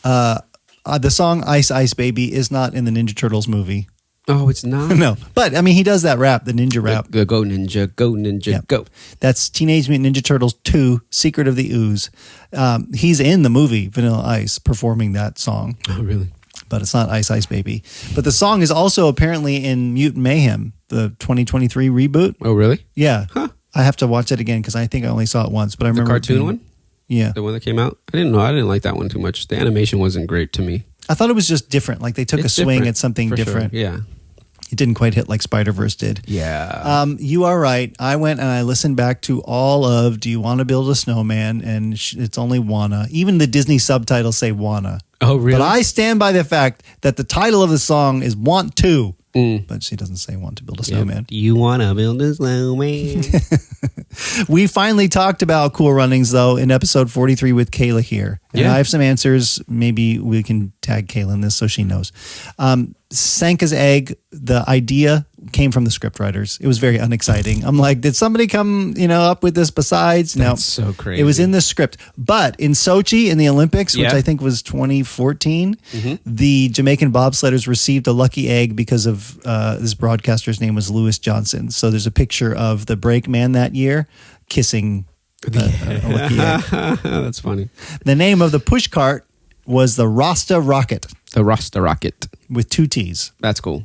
The song "Ice Ice Baby" is not in the Ninja Turtles movie. Oh, it's not. No, but I mean, he does that rap, the ninja rap. The go ninja, Yep. go. That's Teenage Mutant Ninja Turtles 2: Secret of the Ooze. He's in the movie Vanilla Ice performing that song, Oh, really? but it's not Ice Ice Baby. But the song is also apparently in Mutant Mayhem, the 2023 reboot. Oh, really? Yeah. Huh. I have to watch it again because I think I only saw it once, but I The remember it cartoon being- one? Yeah. The one that came out? I didn't know. I didn't like that one too much. The animation wasn't great to me. I thought it was just different. Like they took It's a swing different, at something for sure. different. Yeah. It didn't quite hit like Spider-Verse did. Yeah. You are right. I went and I listened back to all of Do You Want to Build a Snowman? And it's only Wanna. Even the Disney subtitles say Wanna. Oh, really? But I stand by the fact that the title of the song is Want To. but she doesn't say want to build a snowman. Do you want to build a snowman? We finally talked about Cool Runnings, though, in episode 43 with Kayla here. And Yeah. I have some answers. Maybe we can tag Kayla in this so she knows. Sanka's egg, the idea came from the script writers. It was very unexciting. I'm like, did somebody come, up with this besides? No. That's so crazy. It was in the script. But in Sochi, in the Olympics, which Yeah. I think was 2014, the Jamaican bobsledders received a lucky egg because of this broadcaster's name was Lewis Johnson. So there's a picture of the brakeman that year kissing a lucky egg. That's funny. The name of the pushcart was the Rasta Rocket The Rasta Rocket. with 2 T's. That's cool.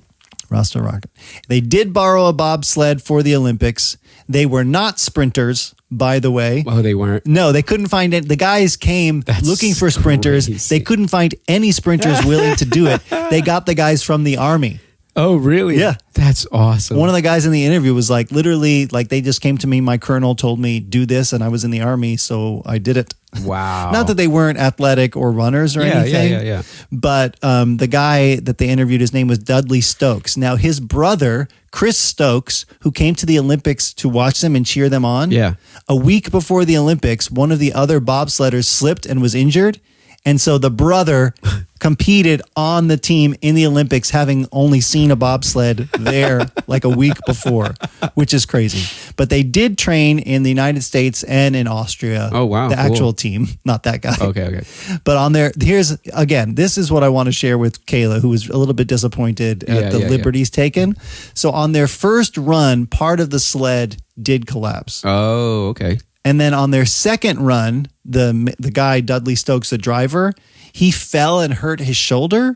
Rasta Rocket. They did borrow a bobsled for the Olympics. They were not sprinters, by the way. Oh, they weren't. No, they couldn't find it. The guys came looking for sprinters. crazy. They couldn't find any sprinters willing to do it. They got the guys from the Army. Oh, really? Yeah. That's awesome. One of the guys in the interview was like, literally, like they just came to me. My colonel told me do this, and I was in the Army, so I did it. Wow. Not that they weren't athletic or runners or anything. Yeah. But the guy that they interviewed, his name was Dudley Stokes. Now, his brother, Chris Stokes, who came to the Olympics to watch them and cheer them on. Yeah. A week before the Olympics, one of the other bobsledders slipped and was injured. And so the brother competed on the team in the Olympics, having only seen a bobsled there like a week before, which is crazy. But they did train in the United States and in Austria. Oh, wow. The Cool. actual team, not that guy. Okay. But on there, this is what I want to share with Kayla, who was a little bit disappointed at the liberties taken. So on their first run, part of the sled did collapse. Oh, okay. And then on their second run, the guy, Dudley Stokes, the driver, he fell and hurt his shoulder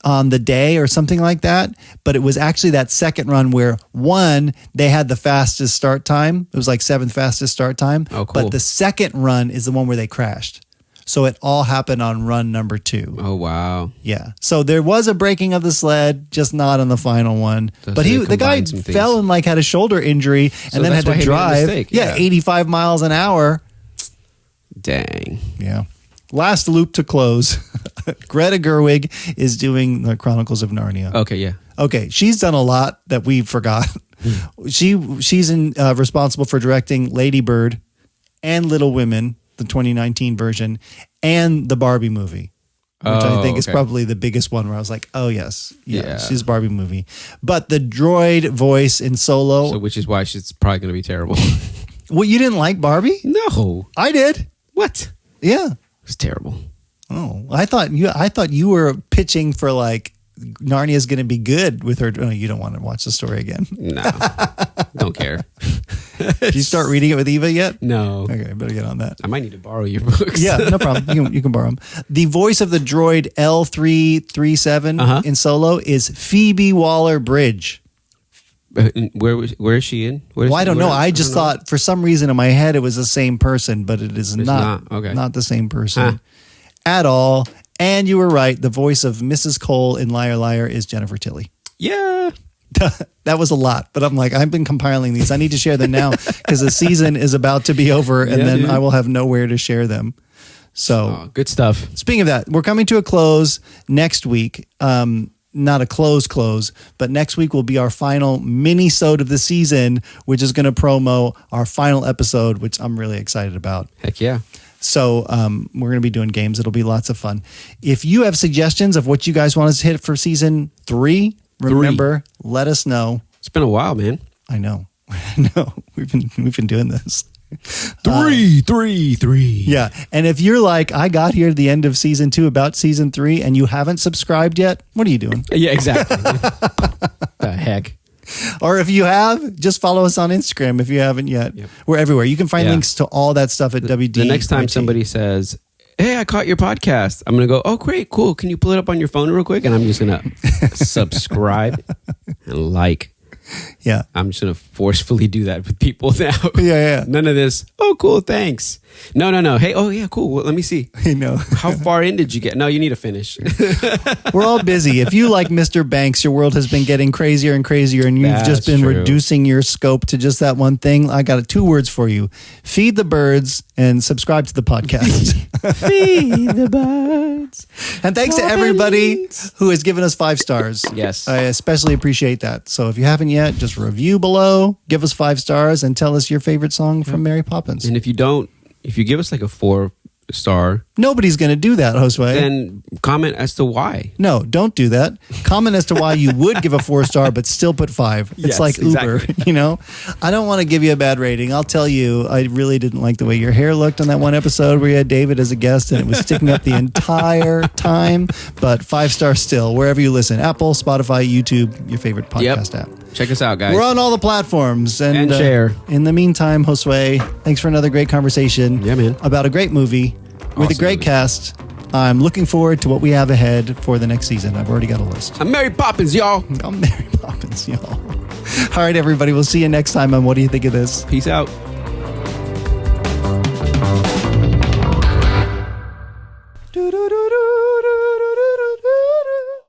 on the day or something like that. But it was actually that second run where, one, they had the fastest start time. It was like 7th fastest start time. Oh, cool. But the second run is the one where they crashed. So it all happened on run number 2. Oh, wow. Yeah. So there was a breaking of the sled, just not on the final one. So but they the guy combined some things. fell and like had a shoulder injury and then that's had why to he made a drive. mistake. Yeah, 85 miles an hour. Dang. Yeah. Last loop to close. Greta Gerwig is doing the Chronicles of Narnia. Okay, yeah. Okay, she's done a lot that we forgot. She's responsible for directing Lady Bird and Little Women, the 2019 version, and the Barbie movie, which I think is probably the biggest one where I was like, oh yes, yeah. She's Barbie movie. But the droid voice in Solo. So, which is why she's probably going to be terrible. Well, you didn't like Barbie? No. I did. What? Yeah. It was terrible. Oh, I thought you were pitching for like Narnia's going to be good with her. Oh, you don't want to watch the story again. No. Don't care. Did you start reading it with Eva yet? No. Okay, better get on that. I might need to borrow your books. Yeah, no problem. You can borrow them. The voice of the droid L337 in Solo is Phoebe Waller-Bridge. Where is she in? Well, I don't know. I just thought for some reason in my head it was the same person, but it is not. Okay. Not the same person at all. And you were right. The voice of Mrs. Cole in Liar Liar is Jennifer Tilly. Yeah. That was a lot, but I'm like, I've been compiling these. I need to share them now because the season is about to be over, and then I will have nowhere to share them. So good stuff. Speaking of that, we're coming to a close next week. Not a close, but next week will be our final mini-sode of the season, which is going to promo our final episode, which I'm really excited about. Heck yeah. So we're going to be doing games. It'll be lots of fun. If you have suggestions of what you guys want us to hit for season 3, remember, let us know. It's been a while, man. I know. We've been doing this. 3. Yeah. And if you're like, I got here to the end of season 2 about season 3 and you haven't subscribed yet, what are you doing? Yeah, exactly. The heck. Or if you have, just follow us on Instagram if you haven't yet. Yep. We're everywhere. You can find links to all that stuff at WD. The next time somebody says, hey, I caught your podcast, I'm going to go, oh, great, cool. Can you pull it up on your phone real quick? And I'm just going to subscribe and like. Yeah. I'm just going to forcefully do that with people now. Yeah. None of this, oh, cool, thanks. No. Hey, oh yeah, cool. Well, let me see. You know, How far in did you get? No, you need to finish. we're all busy. If you like Mr. Banks, your world has been getting crazier and crazier, and you've just been reducing your scope to just that one thing. I got 2 words for you: feed the birds and subscribe to the podcast. Feed the birds. And thanks to everybody who has given us 5 stars. Yes. I especially appreciate that. So if you haven't yet, just review below, give us 5 stars, and tell us your favorite song from Mary Poppins. And if you give us like a 4-star, Nobody's going to do that, Josue. then comment as to why. No, don't do that. Comment as to why you would give a 4-star, but still put 5. It's Yes, like Uber, exactly. you know? I don't want to give you a bad rating. I'll tell you, I really didn't like the way your hair looked on that one episode where you had David as a guest and it was sticking up the entire time. But 5 stars still, wherever you listen. Apple, Spotify, YouTube, your favorite podcast app. Check us out, guys. We're on all the platforms. And share. In the meantime, Josue, thanks for another great conversation. Yeah, man. About a great movie with a Awesome great movie. cast. I'm looking forward to what we have ahead for the next season. I've already got a list. I'm Mary Poppins, y'all. I'm Mary Poppins, y'all. All right, everybody. We'll see you next time on What Do You Think of This? Peace out.